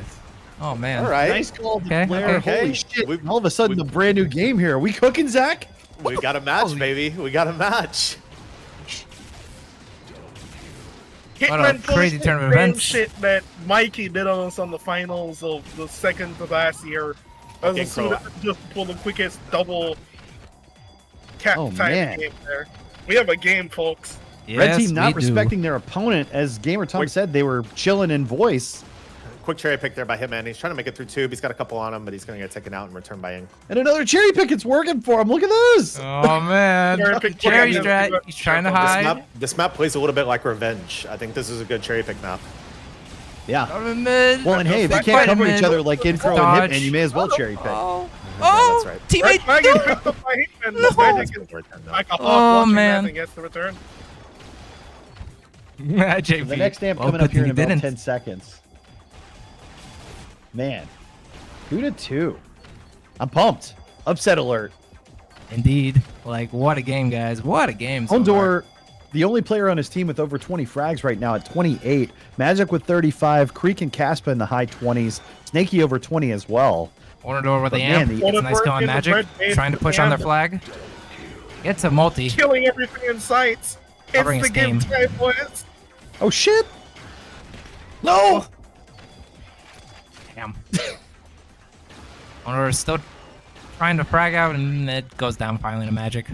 A: Oh, man.
D: All right.
C: Nice call,
A: Okay,
C: Blair.
A: okay.
C: Holy shit.
D: We've-
C: All of a sudden, a brand new game here. Are we cooking, Zach?
D: We got a match, baby. We got a match.
A: What a
B: Hitman
A: crazy
B: pushed
A: turn of
B: the same
A: events.
B: shit that Mikey did on us on the finals of the second to last year. As
D: Okay,
B: a soon as just pull the quickest double cap
C: Oh,
B: time
C: man.
B: game there. We have a game, folks.
A: Yes,
C: Red team not
A: we do.
C: respecting their opponent. As Gamer Tom said, they were chilling in voice.
D: Quick cherry pick there by Hitman. He's trying to make it through tube. He's got a couple on him, but he's going to get taken out and returned by Ink.
C: And another cherry pick. It's working for him. Look at this.
A: Oh, man.
B: Cherry pick
A: Cherry
B: for him.
A: strat. He's trying to hide.
D: This map plays a little bit like Revenge. I think this is a good cherry pick map.
C: Yeah.
A: I'm in mid.
C: Well, and hey, if you
A: Fight
C: can't
A: him
C: cover
A: in.
C: each other like Incro
A: Dodge.
C: and Hitman, you may as well cherry pick.
A: Oh,
D: Yeah, That's right.
A: Teammate.
B: Flag is picked up by Hitman.
A: No.
B: Magic is like a hawk
A: Oh,
B: watching
A: man.
B: that and gets the return.
A: JV.
C: The next amp
A: Well,
C: coming up
A: good
C: here in
A: thing he
C: about
A: didn't.
C: 10 seconds. Man, 2-2. I'm pumped. Upset alert.
A: Indeed. Like, what a game, guys. What a game. so far.
C: Ondor, the only player on his team with over 20 frags right now at 28. Magic with 35. Creek and Caspa in the high 20s. Snaky over 20 as well.
A: Ornador with
C: But
A: the
C: man,
A: amp.
C: the-
A: It's a nice kill on
B: in the
A: Magic.
B: red base
A: Trying to
B: with
A: push
B: the
A: on their
B: amp.
A: flag. Gets a multi.
B: Killing everything in sight. It's
A: Covering
B: the
A: his
B: game
A: team.
B: time, boys.
C: Oh, shit. No.
A: Damn. Ornador is still trying to frag out, and it goes down finally to Magic.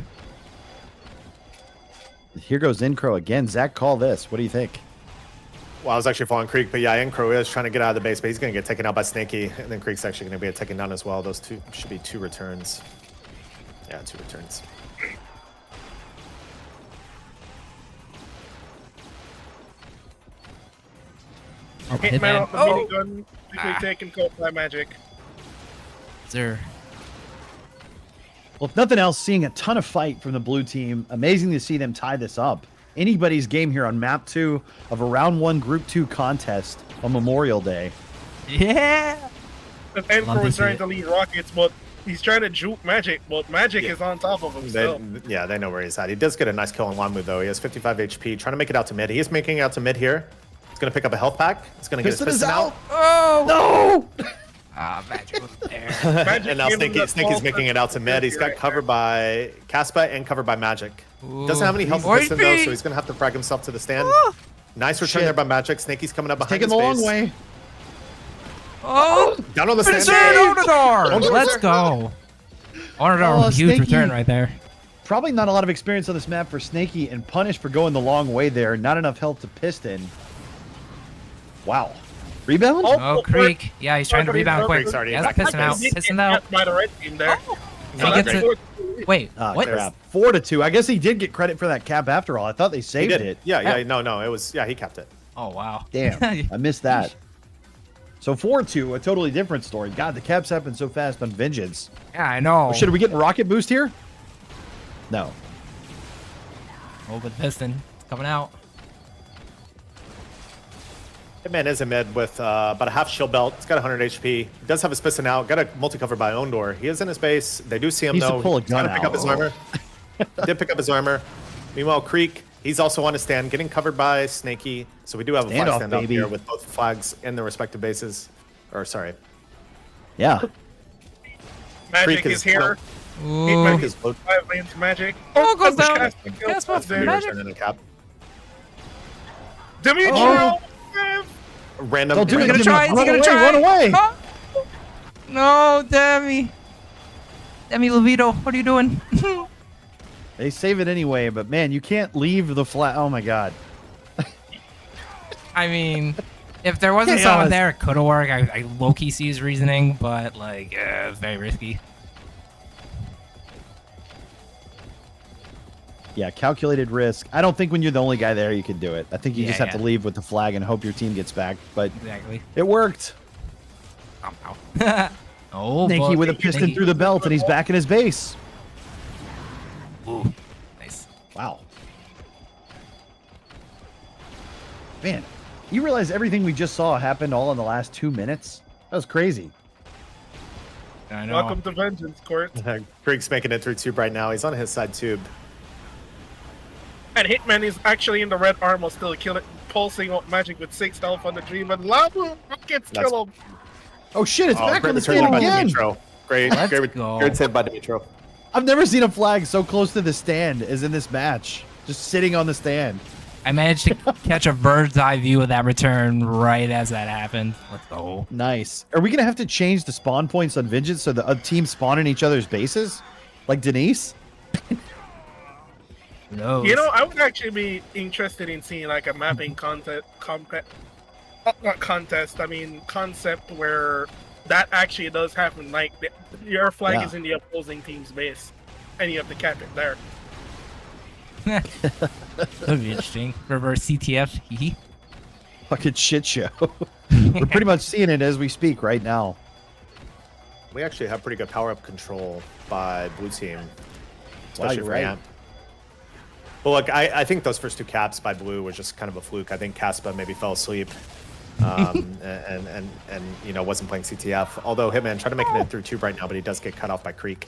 C: Here goes Incro again. Zach, call this. What do you think?
D: Well, I was actually following Creek, but yeah, Incro is trying to get out of the base, but he's going to get taken out by Snaky, and then Creek's actually going to be taken down as well. Those two should be 2 returns. Yeah, 2 returns.
B: Hitman off the
A: Oh.
B: minigun. Quickly taken caught by Magic.
A: Sir.
C: Well, if nothing else, seeing a ton of fight from the blue team. Amazing to see them tie this up. Anybody's game here on map 2 of a round 1 group 2 contest on Memorial Day.
A: Yeah.
B: The
A: Love
B: Emperor
A: to
B: is
A: see
B: trying
A: it.
B: to lead Rockets, but he's trying to juke Magic, but Magic is on top of him still.
D: They know where he's at. He does get a nice kill on Wanmu, though. He has 55 HP, trying to make it out to mid. He is making it out to mid here. He's going to pick up a health pack. He's going to get his
C: Piston is
D: piston out.
A: Oh.
C: No!
A: Ah, Magic was there.
D: And now
B: gave him that
D: Snaky's
B: false
D: making it out to mid. He's got
B: right
D: covered by Caspa and covered by Magic.
A: Ooh.
D: Doesn't have any health
A: Oi,
D: piston, though,
A: P.
D: so he's going to have to frag himself to the stand. Nice return
C: Shit.
D: there by Magic. Snaky's coming up behind
C: Taking
D: his
C: the long
D: base.
C: way.
A: Oh.
D: Down on the stand.
A: Ornador. Let's go. Ornador,
C: Oh,
A: huge
C: Snaky.
A: return right there.
C: Probably not a lot of experience on this map for Snaky and punished for going the long way there. Not enough health to piston. Wow. Rebound?
A: Oh, Creek. Yeah, he's trying to rebound quick.
D: Creek's already
A: He has
D: back
A: a
D: in
A: piston out.
D: space.
A: Piston out.
B: By the red team there.
A: He gets it. Wait,
C: Ah,
A: what?
C: crap. 4-2. I guess he did get credit for that cap after all. I thought they
D: He
C: saved
D: did.
C: it.
D: Yeah, no, it was, yeah, he kept it.
A: Oh, wow.
C: Damn. I missed that. So 4-2, a totally different story. God, the caps happen so fast on Vengeance.
A: Yeah, I know.
C: Oh, shit, are we getting rocket boost here? No.
A: Oh, but piston. It's coming out.
D: Hitman is in mid with about a half shield belt. He's got 100 HP. He does have his piston out. Got a multi-cover by Ondor. He is in his base. They do see him,
C: Needs to
D: though.
C: pull a
D: He's gotta
C: gun
D: pick up
C: out.
D: his armor. Did pick up his armor. Meanwhile, Creek, he's also on his stand, getting covered by Snaky. So we do have a flag
C: Standoff,
D: stand out
C: baby.
D: here with both flags in their respective bases. Or, sorry.
C: Yeah.
B: Magic
D: Creek
B: is
D: is
B: here.
A: Ooh.
B: Hitman
D: Creek is low.
B: 5 lanes Magic.
A: Oh, goes
B: that's the
A: down.
B: casting kill.
A: Caspa,
B: That's there.
A: Magic.
D: Return in a cap.
B: Demetrio!
C: Oh.
D: Random.
C: Don't do
A: He's
C: it.
A: gonna
C: Jimmy.
A: try. He's
C: Run
A: gonna
C: away,
A: try.
C: run away.
A: Oh. No, Demi. Demi Levito, what are you doing?
C: They save it anyway, but man, you can't leave the flat. Oh my god.
A: I mean, if there wasn't
C: Chaos.
A: someone there, it could have worked. I low-key see his reasoning, but, like, yeah, it's very risky.
C: Yeah, calculated risk. I don't think when you're the only guy there, you can do it. I think you
A: Yeah,
C: just have
A: yeah.
C: to leave with the flag and hope your team gets back. But
A: Exactly.
C: it worked.
A: Ow. Oh,
C: Nikki
A: but-
C: with a piston
A: Nikki.
C: through the belt, and he's back in his base.
A: Ooh, nice.
C: Wow. Man, you realize everything we just saw happened all in the last 2 minutes? That was crazy.
A: I know.
B: Welcome to Vengeance, Court.
D: Creek's making it through tube right now. He's on his side tube.
B: And Hitman is actually in the red armor still killing, pulsing up Magic with 6 health on the dream. And Lava Rockets kill him.
C: Oh shit, it's back
D: great
C: on the
D: return
C: stand
D: by
C: again.
D: Dimitro. Great,
A: Let's
D: great,
A: go.
D: great save by Dimitro.
C: I've never seen a flag so close to the stand as in this match. Just sitting on the stand.
A: I managed to catch a bird's eye view of that return right as that happened. Let's go.
C: Nice. Are we going to have to change the spawn points on Vengeance so the teams spawn in each other's bases? Like Denise?
A: No.
B: You know, I would actually be interested in seeing like a mapping not contest, I mean concept where that actually does happen. Like your flag
C: Yeah.
B: is in the opposing team's base, and you have to cap it there.
A: That'd be interesting. Reverse CTF. Hee.
C: Fucking shit show. We're pretty much seeing it as we speak right now.
D: We actually have pretty good power-up control by blue team, especially
C: you're
D: for
C: right.
D: Amp. But look, I think those first 2 caps by blue was just kind of a fluke. I think Caspa maybe fell asleep and you know, wasn't playing CTF. Although Hitman tried to make it through tube right now, but he does get cut off by Creek.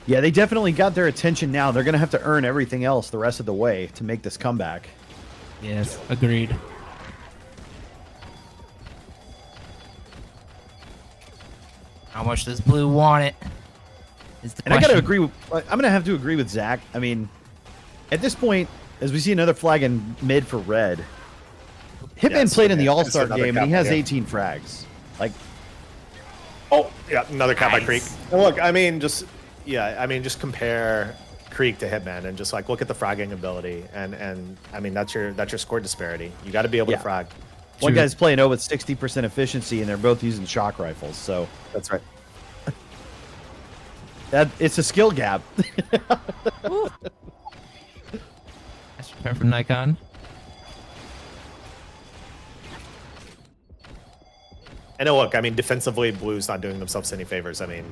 C: Yeah, they definitely got their attention now. They're going to have to earn everything else the rest of the way to make this comeback.
A: Yes, agreed. How much does blue want it? Is the
C: And I got to
A: question.
C: agree with, I'm going to have to agree with Zach. I mean, at this point, as we see another flag in mid for red, Hitman
D: Yes,
C: played in the
D: okay.
C: All-Star
D: It's another
C: game, and he
D: cap
C: has
D: again.
C: 18 frags. Like,
D: Oh, yeah, another cap by
A: Nice.
D: Creek. And look, I mean, just compare Creek to Hitman and just like look at the fragging ability, and I mean that's your score disparity. You got to be able
C: Yeah.
D: to frag.
C: one
A: True.
C: guy's playing O with 60% efficiency, and they're both using shock rifles. So
D: That's right.
C: it's a skill gap.
A: That's fair from Nikon.
D: And look, I mean, defensively, Blue's not doing themselves any favors. I mean,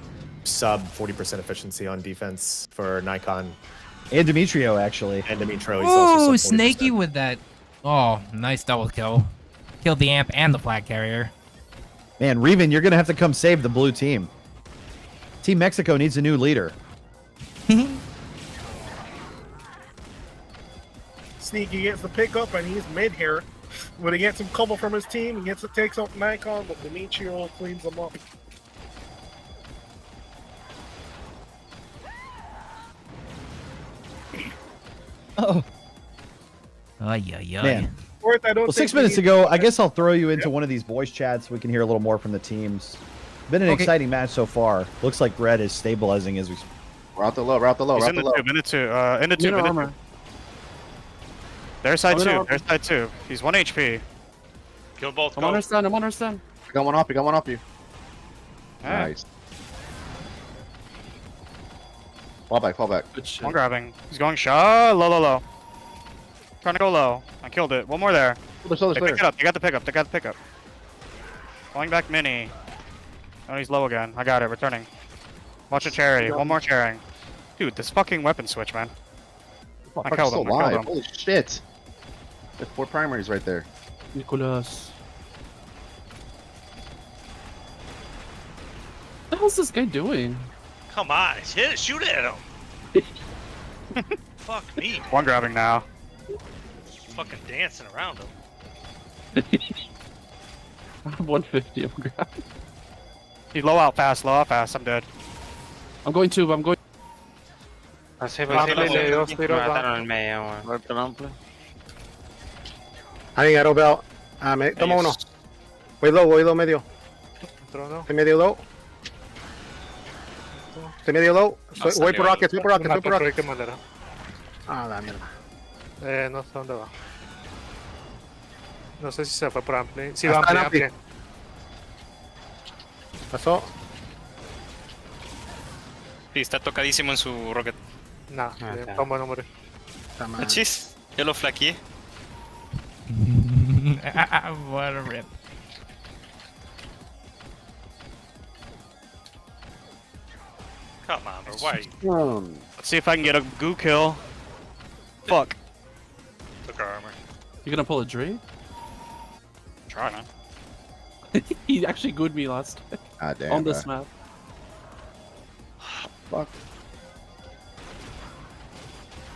D: sub 40% efficiency on defense for Nikon
C: And Demetrio, actually.
D: and Dimitro. He's also
A: Ooh,
D: sub 40%.
A: Snaky with that. Oh, nice double kill. Killed the amp and the flag carrier.
C: Man, Reven, you're going to have to come save the blue team. Team Mexico needs a new leader.
B: Sneaky gets the pickup and he's mid here. When he gets some cover from his team, takes out Nikon, but Demetrio cleans him up.
C: Oh,
A: Ay, ay, ay.
C: man.
B: Fourth, I don't
C: Well, 6
B: think we
C: minutes
B: need-
C: ago, I guess I'll throw you into one of these voice chats so we can hear a little more from the teams. Been an
A: Okay.
C: exciting match so far. Looks like red is stabilizing as we.
F: We're out the low, we're out the low,
I: He's
F: we're out
I: in
F: the
I: the
F: low.
I: tube, in the tube, in the tube,
G: Minute
I: in the
G: armor.
I: tube. Their side
G: I'm in
I: 2,
G: armor.
I: their side 2. He's 1 HP.
H: Kill both.
G: I'm
H: Go.
G: understand. I'm understand.
F: I got one off, you got one off you.
I: Alright.
F: Nice. Fall back, fall back.
G: Good shit.
I: One grabbing. He's going shot. Low, low, low. Trying to go low. I killed it. One more there.
F: There's
I: They pick it up. They got the pickup. They got the pickup. Going back mini. Oh, he's low again. I got it. Returning. Watch a charity. One more charity. Dude, this fucking weapon switch, man. I killed
F: still
I: him. I killed
F: alive.
I: him.
F: Holy shit. There's 4 primaries right there.
G: Nicolas. What the hell's this guy doing?
H: Come on, hit it, shoot at him. Fuck me,
I: One grabbing now.
H: fucking dancing around him.
G: 150. I'm grabbing.
I: He's low out fast. Low out fast. I'm dead.
G: I'm going tube. I'm going.
K: Así
J: Ah,
K: pues,
J: pero
K: sí,
J: le dio
K: me
J: tiro
K: mataron
J: abajo.
K: en el medio, weón.
J: Alguien aero belt. Toma uno. Voy low medio. Estoy medio low. Estoy medio low. Voy por rockets, voy por rockets. Ah, la mierda.
L: No sé dónde va. No sé si se fue por Ampli. Sí,
J: Ah,
L: va
J: está en
L: Ampli.
J: Ampli. Pasó.
E: Sí, está tocadísimo en su rocket.
L: Nah,
K: está.
L: toma número.
J: Está mal.
E: Chis, ya lo flaqueé.
A: What a rip.
H: Come on, bro. Why you
I: Let's see if I can get a goo kill. Fuck.
H: took our armor?
G: You gonna pull a Dre?
I: Try, man.
G: He actually gooed me last time
F: Ah, damn.
G: on this
F: bro.
G: map.
F: Fuck.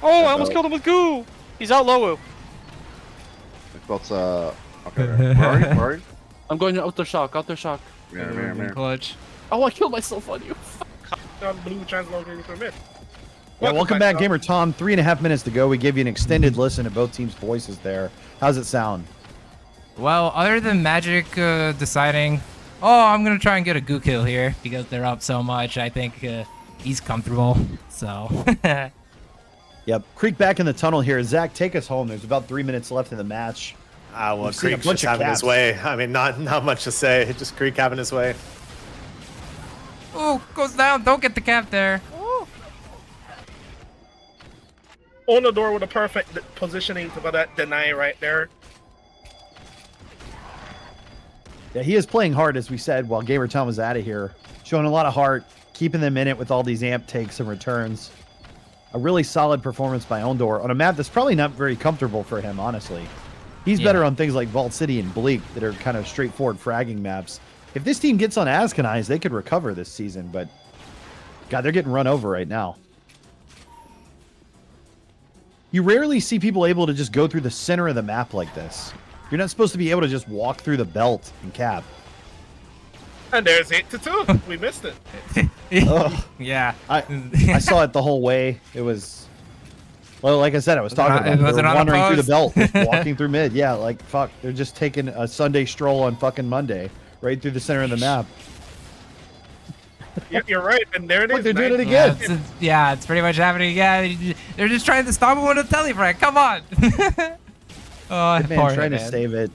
I: Oh, I almost killed him with goo. He's out low.
F: Belt's, okay. Where are you? Where are you?
G: I'm going out the shock. Out the shock.
F: Mirror.
A: Clutch.
G: Oh, I killed myself on you.
B: On blue translocating from mid.
C: Yeah, welcome back, Gamer Tom. 3.5 minutes to go. We gave you an extended listen to both teams' voices there. How's it sound?
A: Well, other than Magic deciding, oh, I'm going to try and get a goo kill here because they're up so much, I think he's comfortable. So,
C: Yep. Creek back in the tunnel here. Zach, take us home. There's about 3 minutes left in the match.
D: Well,
C: We've seen a
D: Creek's
C: bunch
D: just
C: of
D: having
C: caps.
D: his way. I mean, not much to say. Just Creek having his way.
A: oh, goes down. Don't get the cap there.
B: On the door with a perfect positioning for that deny right there.
C: Yeah, he is playing hard, as we said, while Gamer Tom was out of here. Showing a lot of heart, keeping them in it with all these amp takes and returns. A really solid performance by Ondor on a map that's probably not very comfortable for him, honestly. He's better on things like Vault City and Bleak that are kind of straightforward fragging maps. If this team gets on Ascanize, they could recover this season, but God, they're getting run over right now. You rarely see people able to just go through the center of the map like this. You're not supposed to be able to just walk through the belt and cap.
B: And there's 8-2. We missed it.
A: Yeah.
C: I saw it the whole way. It was, well, like I said, I was talking about it. They were wandering through the belt, just walking through mid. Yeah, like, fuck. They're just taking a Sunday stroll on fucking Monday, right through the center of the map.
B: You're right, and there it is.
C: They're doing it again.
A: Yeah, it's pretty much happening again. They're just trying to stop him with a telefrag. Come on. Oh,
C: Hitman trying to save it.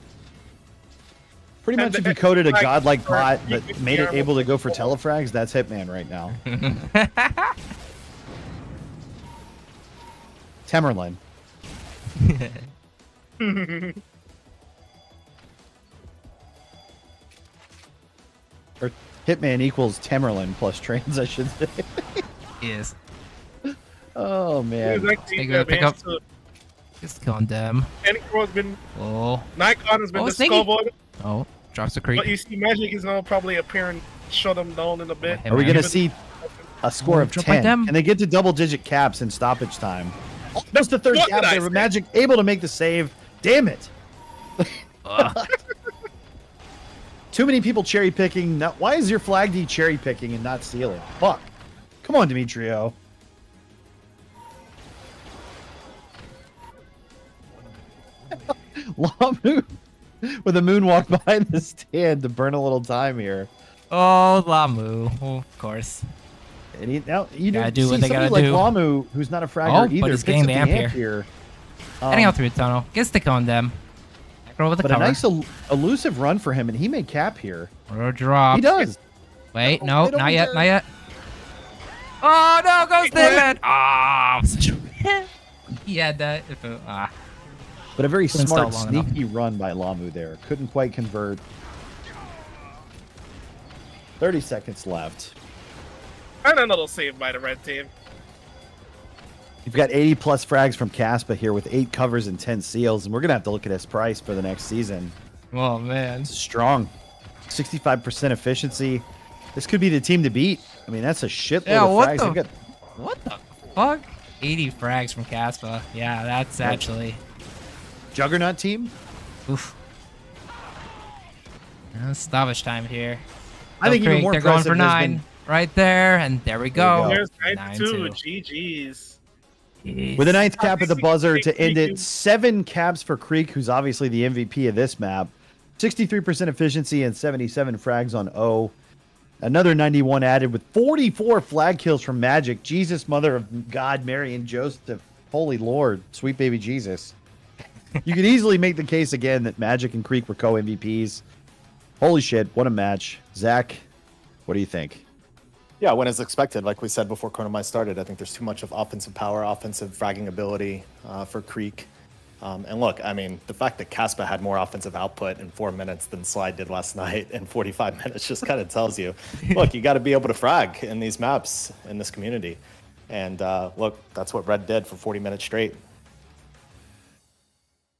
C: Pretty much if you coded a godlike bot but made it able to go for telefrags, that's Hitman right now. Temerlin. Or Hitman equals Temerlin plus trains, I should say.
A: Yes.
C: Oh, man.
A: They gotta pick up. Just condemn.
B: Has been,
A: oh.
B: Nikon has been discovered.
A: Oh, drops the creep.
B: But you see, Magic is now probably appearing, shut them down in a bit.
C: Are we going to see a score of 10? And they get to double-digit caps in stoppage time. That's the third cap there, but Magic able to make the save. Damn it. Too many people cherry-picking. Why is your flag D cherry-picking and not stealing? Fuck. Come on, Demetrio. Lamu with a moonwalk behind the stand to burn a little time here.
A: Oh, Lamu, of course.
C: And you
A: gotta do what they gotta
C: like
A: do.
C: Lamu, who's not a fragger either,
A: but he's getting the amp here. Heading out through the tunnel, gets the condemn. With the
C: but
A: cover.
C: A nice elusive run for him, and he may cap here.
A: Or drop.
C: He does.
A: Wait, no, not yet, not yet. Oh no, goes the man. Ah, he had that.
C: But a very smart, sneaky run by Lamu there. Couldn't quite convert. 30 seconds left.
B: And another save by the red team.
C: You've got 80-plus frags from Caspa here with 8 covers and 10 seals, and we're going to have to look at his price for the next season.
A: Oh, man.
C: It's strong. 65% efficiency. This could be the team to beat. I mean, that's a shitload of frags.
A: What the fuck? 80 frags from Caspa. Yeah, that's actually...
C: Juggernaut team?
A: Oof. Stoppage time here.
C: I think even more
A: they're going for 9 right there, and there we go.
B: There's 9-2. GG's.
C: With a 9th cap at the buzzer to end it, 7 caps for Creek, who's obviously the MVP of this map. 63% efficiency and 77 frags on O. Another 91 added with 44 flag kills from Magic. Jesus, Mother of God, Mary and Joseph. Holy Lord, sweet baby Jesus. You could easily make the case again that Magic and Creek were co-MVPs. Holy shit, what a match. Zach, what do you think?
D: Yeah, when as expected, like we said before Chronomise started, I think there's too much of offensive power, offensive fragging ability for Creek. And look, I mean, the fact that Caspa had more offensive output in 4 minutes than Slide did last night in 45 minutes just kind of tells you, look, you got to be able to frag in these maps in this community. And look, that's what Red did for 40 minutes straight.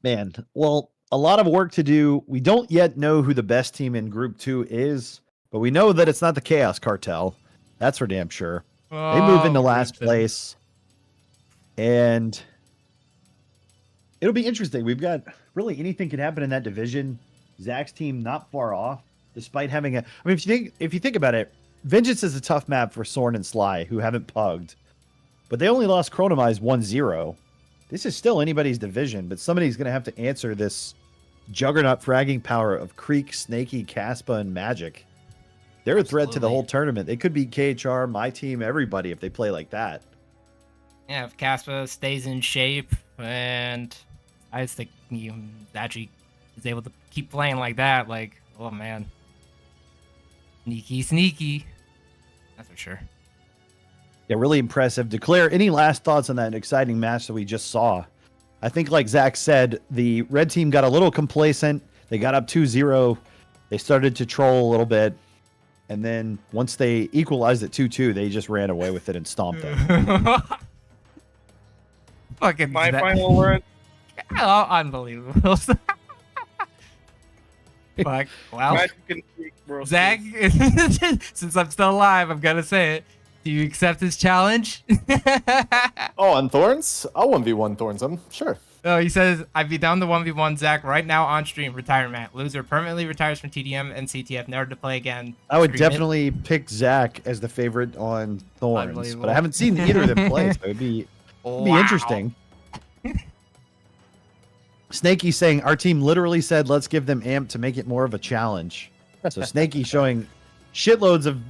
C: Man, well, a lot of work to do. We don't yet know who the best team in Group 2 is, but we know that it's not the Chaos Cartel. That's for damn sure. They move into last place. And it'll be interesting. We've got really anything can happen in that division. Zach's team not far off, despite having a... I mean, if you think about it, Vengeance is a tough map for Sorn and Sly, who haven't pugged. But they only lost Chronomise 1-0. This is still anybody's division, but somebody's going to have to answer this juggernaut fragging power of Creek, Snaky, Caspa, and Magic. They're a threat to the whole tournament. They could beat KHR, my team, everybody if they play like that.
A: Yeah, if Caspa stays in shape, and I just think he actually is able to keep playing like that, like, oh man. Sneaky. That's for sure.
C: Yeah, really impressive. Declare, any last thoughts on that exciting match that we just saw? I think, like Zach said, the red team got a little complacent. They got up 2-0. They started to troll a little bit, and then once they equalized at 2-2, they just ran away with it and stomped it.
A: Fucking
B: My
A: Zach.
B: final word.
A: Oh, unbelievable. Fuck. Well,
B: Magic and Creek, bro.
A: Zach, since I'm still alive, I'm gonna say it. Do you accept this challenge?
D: Oh, on Thorns? I'll 1v1 Thorns him. Sure.
A: Oh, he says, I'd be down to 1v1 Zach right now on stream. Retirement. Loser permanently retires from TDM and CTF, never to play again.
C: I would
A: Stream it.
C: definitely pick Zach as the favorite on Thorns, but
A: Unbelievable.
C: I haven't seen either of them play, so it'd be interesting. Snakey saying our team literally said, let's give them amp to make it more of a challenge. So Snakey showing shitloads of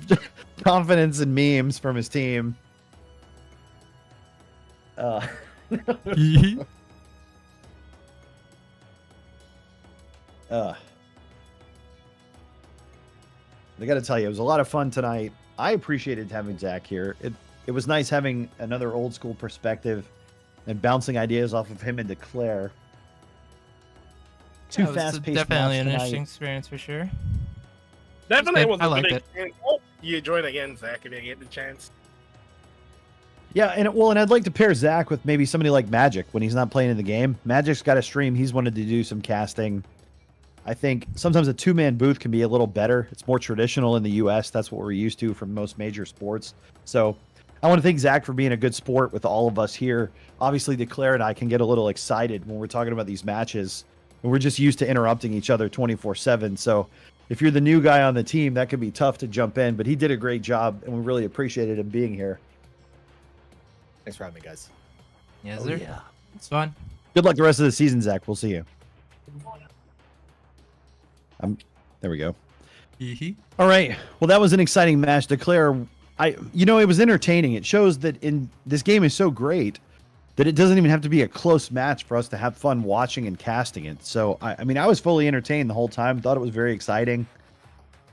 C: confidence and memes from his team. I got to tell you, it was a lot of fun tonight. I appreciated having Zach here. It was nice having another old school perspective and bouncing ideas off of him and dclare. Two fast-paced
A: definitely an
C: matches
A: interesting
C: tonight.
A: experience for sure.
B: Definitely was
A: I
B: a
A: liked
B: good
A: it.
B: experience. Hope you join again, Zach, if you get the chance.
C: Yeah, and I'd like to pair Zach with maybe somebody like Magic when he's not playing in the game. Magic's got a stream. He's wanted to do some casting. I think sometimes a two-man booth can be a little better. It's more traditional in the U.S. That's what we're used to from most major sports. So I want to thank Zach for being a good sport with all of us here. Obviously, dclare and I can get a little excited when we're talking about these matches. And we're just used to interrupting each other 24/7. So if you're the new guy on the team, that could be tough to jump in. But he did a great job, and we really appreciated him being here.
D: Thanks for having me, guys.
A: Yes,
C: Oh,
A: sir.
C: yeah.
A: It's fun.
C: Good luck the rest of the season, Zach. We'll see you. There we go. All right. Well, that was an exciting match. dclare, it was entertaining. It shows that in this game is so great that it doesn't even have to be a close match for us to have fun watching and casting it. So, I was fully entertained the whole time. Thought it was very exciting.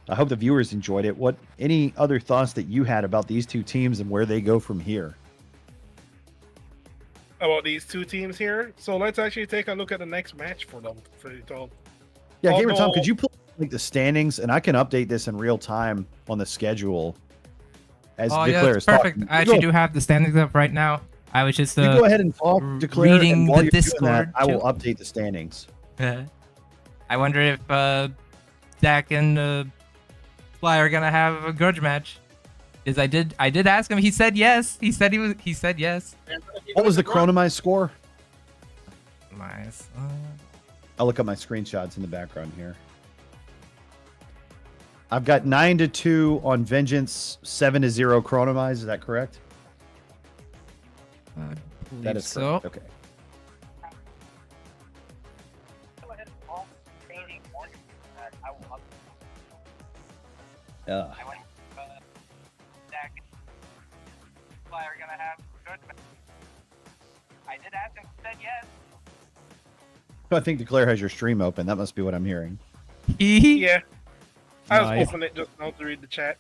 C: I hope the viewers enjoyed it. Any other thoughts that you had about these two teams and where they go from here?
B: About these two teams here. So let's actually take a look at the next match for them.
C: Yeah, Gamer Tom,
B: Although-
C: could you pull the standings, and I can update this in real time on the schedule as
A: Oh, yeah,
C: dclare
A: that's
C: is
A: perfect.
C: talking.
A: I actually do have the standings up right now. I was just
C: You go ahead and talk, dclare,
A: reading
C: and while
A: the
C: you're
A: Discord.
C: doing that, I will
A: too.
C: update the standings.
A: I wonder if Zach and Fly are gonna have a grudge match. Because I did ask him. He said yes. He said yes.
C: What was the chronomized score?
A: Nice.
C: I'll look up my screenshots in the background here. I've got 9-2 on Vengeance, 7-0 chronomized. Is that correct? That is
A: so.
C: correct. Okay. I think dclare has your stream open. That must be what I'm hearing.
B: Yeah. I was
C: Nice.
B: opening it just now to read the chat.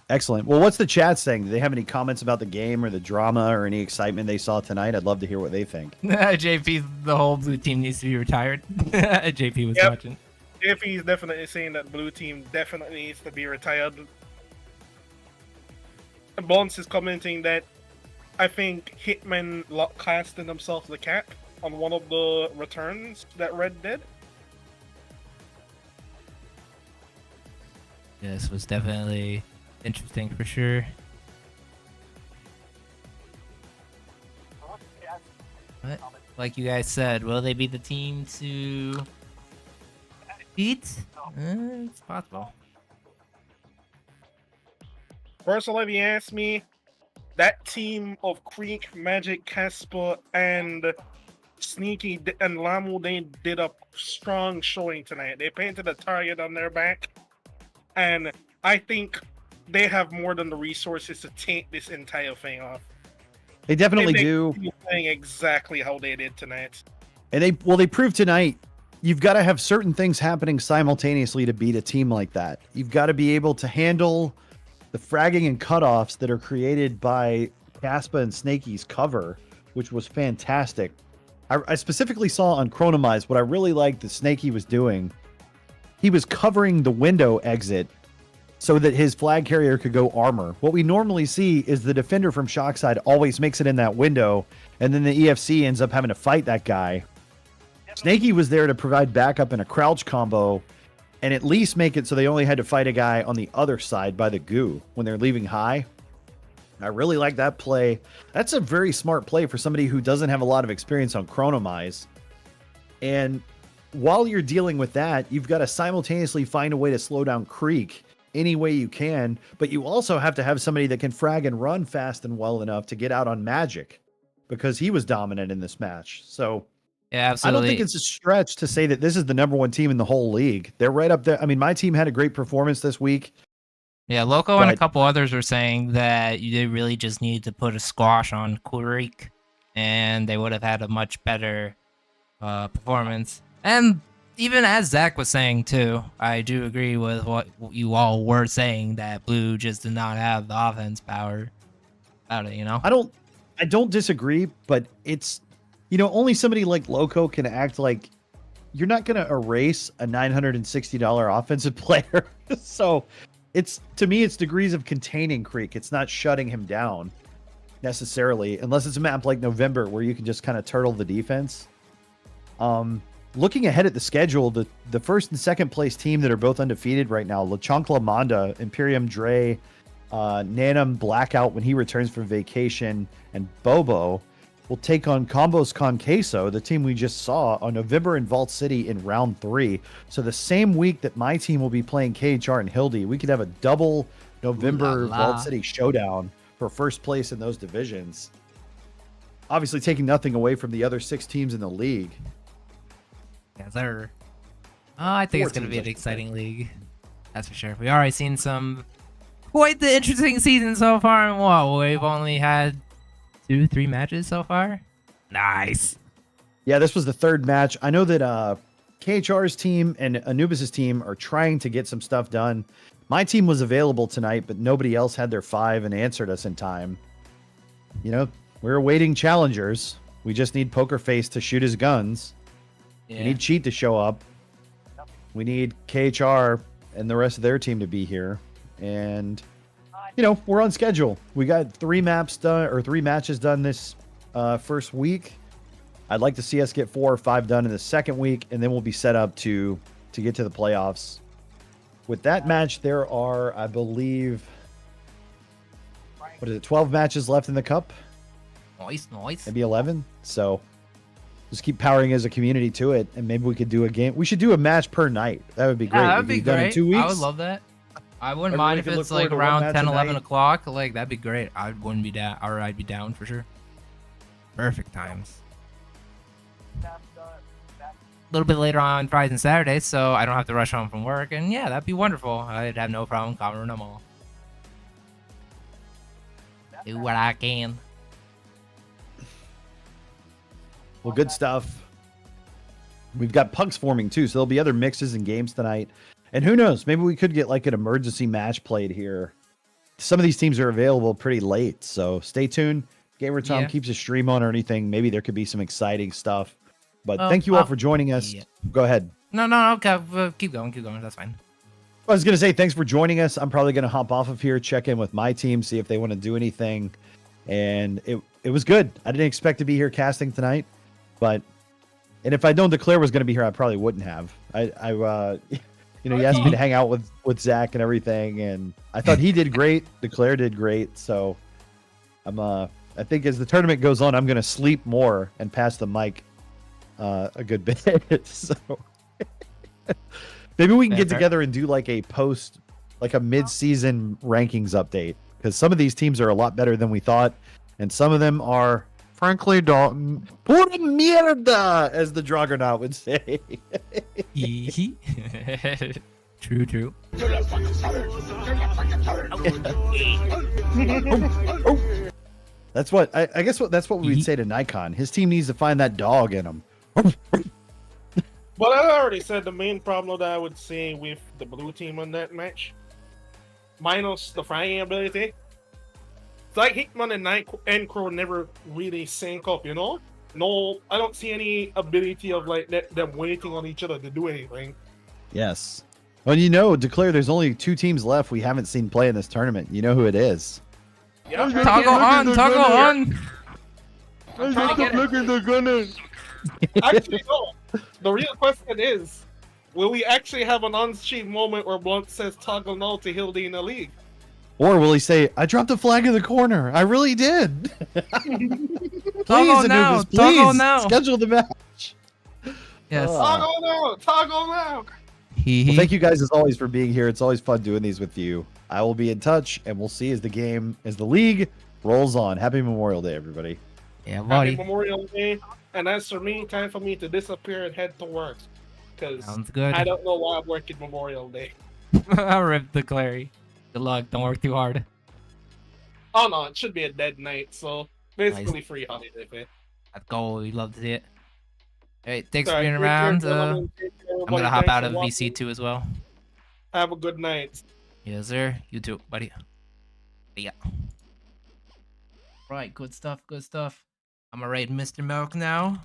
C: Excellent. Well, what's the chat saying? Do they have any comments about the game or the drama or any excitement they saw tonight? I'd love to hear what they think.
A: JP, the whole blue team needs to be retired. JP was watching.
B: JP is definitely saying that blue team definitely needs to be retired. And Bonds is commenting that I think Hitman casted himself the cap on one of the returns that Red did.
A: This was definitely interesting for sure. But, like you guys said, will they be the team to beat? It's possible.
B: Personally, if you ask me, that team of Creek, Magic, Casper, and Sneaky and Lamu, they did a strong showing tonight. They painted a target on their back, and I think they have more than the resources to take this entire thing off.
C: They definitely
B: They
C: do.
B: continue playing exactly how they did tonight.
C: And they proved tonight you've got to have certain things happening simultaneously to beat a team like that. You've got to be able to handle the fragging and cutoffs that are created by Caspa and Snakey's cover, which was fantastic. I specifically saw on Chronomize what I really liked that Snakey was doing he was covering the window exit so that his flag carrier could go armor. What we normally see is the defender from Shockside always makes it in that window, and then the EFC ends up having to fight that guy. Snaky was there to provide backup in a crouch combo and at least make it so they only had to fight a guy on the other side by the goo when they're leaving high. I really like that play. That's a very smart play for somebody who doesn't have a lot of experience on Chronomize. And while you're dealing with that, you've got to simultaneously find a way to slow down Creek any way you can, but you also have to have somebody that can frag and run fast and well enough to get out on Magic, because he was dominant in this match. So
A: yeah, absolutely.
C: I don't think it's a stretch to say that this is the #1 team in the whole league. They're right up there. I mean, my team had a great performance this week.
A: Yeah, Loco and a couple others were saying that you really just need to put a squash on Kurik, and they would have had a much better performance. And even as Zach was saying too, I do agree with what you all were saying, that Blue just did not have the offense power about it, you know?
C: I don't disagree, but it's, you know, only somebody like Loco can act like you're not going to erase a $960 offensive player. So it's, to me, it's degrees of containing Creek. It's not shutting him down necessarily, unless it's a map like November where you can just kind of turtle the defense. Looking ahead at the schedule, the first and second place team that are both undefeated right now, LeChonkla Manda, Imperium Dre, Nanum Blackout when he returns from vacation, and Bobo will take on Combos Con Queso, the team we just saw, on November in Vault City in round 3. So the same week that my team will be playing KHR and Hildy, we could have a double November Vault City showdown for first place in those divisions. Obviously taking nothing away from the other 6 teams in the league.
A: Yes, sir. I think it's going to be an exciting league. That's for sure. We've already seen some quite the interesting season so far. And what, we've only had 2-3 matches so far. Nice.
C: Yeah, this was the 3rd match. I know that KHR's team and Anubis's team are trying to get some stuff done. My team was available tonight, but nobody else had their 5 and answered us in time. You know, we're awaiting challengers. We just need Poker Face to shoot his guns. Yeah. We need Cheat to show up. We need KHR and the rest of their team to be here. And, you know, we're on schedule. We got 3 maps done, or 3 matches done this first week. I'd like to see us get 4 or 5 done in the second week, and then we'll be set up to get to the playoffs. With that match, there are, I believe, 12 matches left in the cup?
A: Nice.
C: Maybe 11. So just keep powering as a community to it, and maybe we could do a game. We should do a match per night. That would be great.
A: That would be great.
C: In 2 weeks.
A: I would love that. I wouldn't mind if it's like around 10, 11 o'clock. Like, that'd be great. I wouldn't be down, or I'd be down for sure. Perfect times. A little bit later on Fridays and Saturdays, so I don't have to rush home from work. And yeah, that'd be wonderful. I'd have no problem covering them all. Do what I can.
C: Well, good stuff. We've got pucks forming too, so there'll be other mixes and games tonight. And who knows, maybe we could get like an emergency match played here. Some of these teams are available pretty late, so stay tuned. Gamer Tom keeps a stream on or anything. Maybe there could be some exciting stuff. But thank you all for joining us. Yeah. Go ahead.
A: No, okay. Keep going. That's fine.
C: I was going to say thanks for joining us. I'm probably going to hop off of here, check in with my team, see if they want to do anything. And it was good. I didn't expect to be here casting tonight. And if I'd known dclare was going to be here, I probably wouldn't have. You know, he asked me to hang out with Zach and everything, and I thought he did great. dclare did great, so I think as the tournament goes on, I'm going to sleep more and pass the mic a good bit. So maybe we can get together and do like a mid-season rankings update, because some of these teams are a lot better than we thought, and some of them are, frankly, Dalton, pura mierda, as the Dragonaut would say.
A: True.
C: That's what I guess. That's what we would say to Nikon. His team needs to find that dog in him.
B: But I already said the main problem that I would see with the blue team on that match, minus the fragging ability. It's like Hickman and Night and Crow never really sync up, you know? No, I don't see any ability of like them waiting on each other to do anything.
C: Yes. Well, you know, Declare, there's only 2 teams left we haven't seen play in this tournament. You know who it is.
B: Yeah,
A: Toggle on, toggle on.
J: Look at the gunner.
B: Actually, no. The real question is, will we actually have an on-stream moment where Blunt says toggle no to Hildy in the league?
C: Or will he say, I dropped a flag in the corner. I really did. Please,
A: Toggle now,
C: Anubis,
A: toggle
C: please,
A: now.
C: schedule the match.
A: Yes.
B: Toggle now! Toggle now!
C: Well, thank you guys as always for being here. It's always fun doing these with you. I will be in touch, and we'll see as the league rolls on. Happy Memorial Day, everybody.
A: Yeah,
B: Happy
A: buddy.
B: Memorial Day. And as for me, time for me to disappear and head to work. Because
A: Sounds good.
B: I don't know why I'm working Memorial Day.
A: I'll rip the Clary. Good luck. Don't work too hard.
B: Oh no, it should be a dead night, so basically free holiday pay.
A: Let's go. We love to see it. Hey, thanks for
B: Alright,
A: being
B: take care,
A: around.
B: gentlemen. Take care,
A: I'm
B: everybody.
A: gonna hop
B: Thanks
A: out
B: for
A: of
B: watching.
A: VC2 as well.
B: Have a good night.
A: Yes, sir. You too, buddy. Yeah. Right, good stuff, good stuff. I'm gonna raid Mr. Milk now.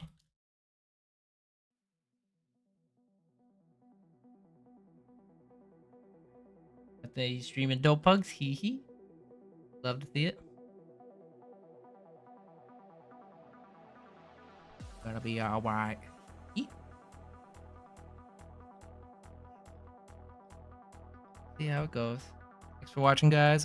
A: But they streaming dope pugs, hee hee. Love to see it. Gonna be alright. See how it goes. Thanks for watching, guys.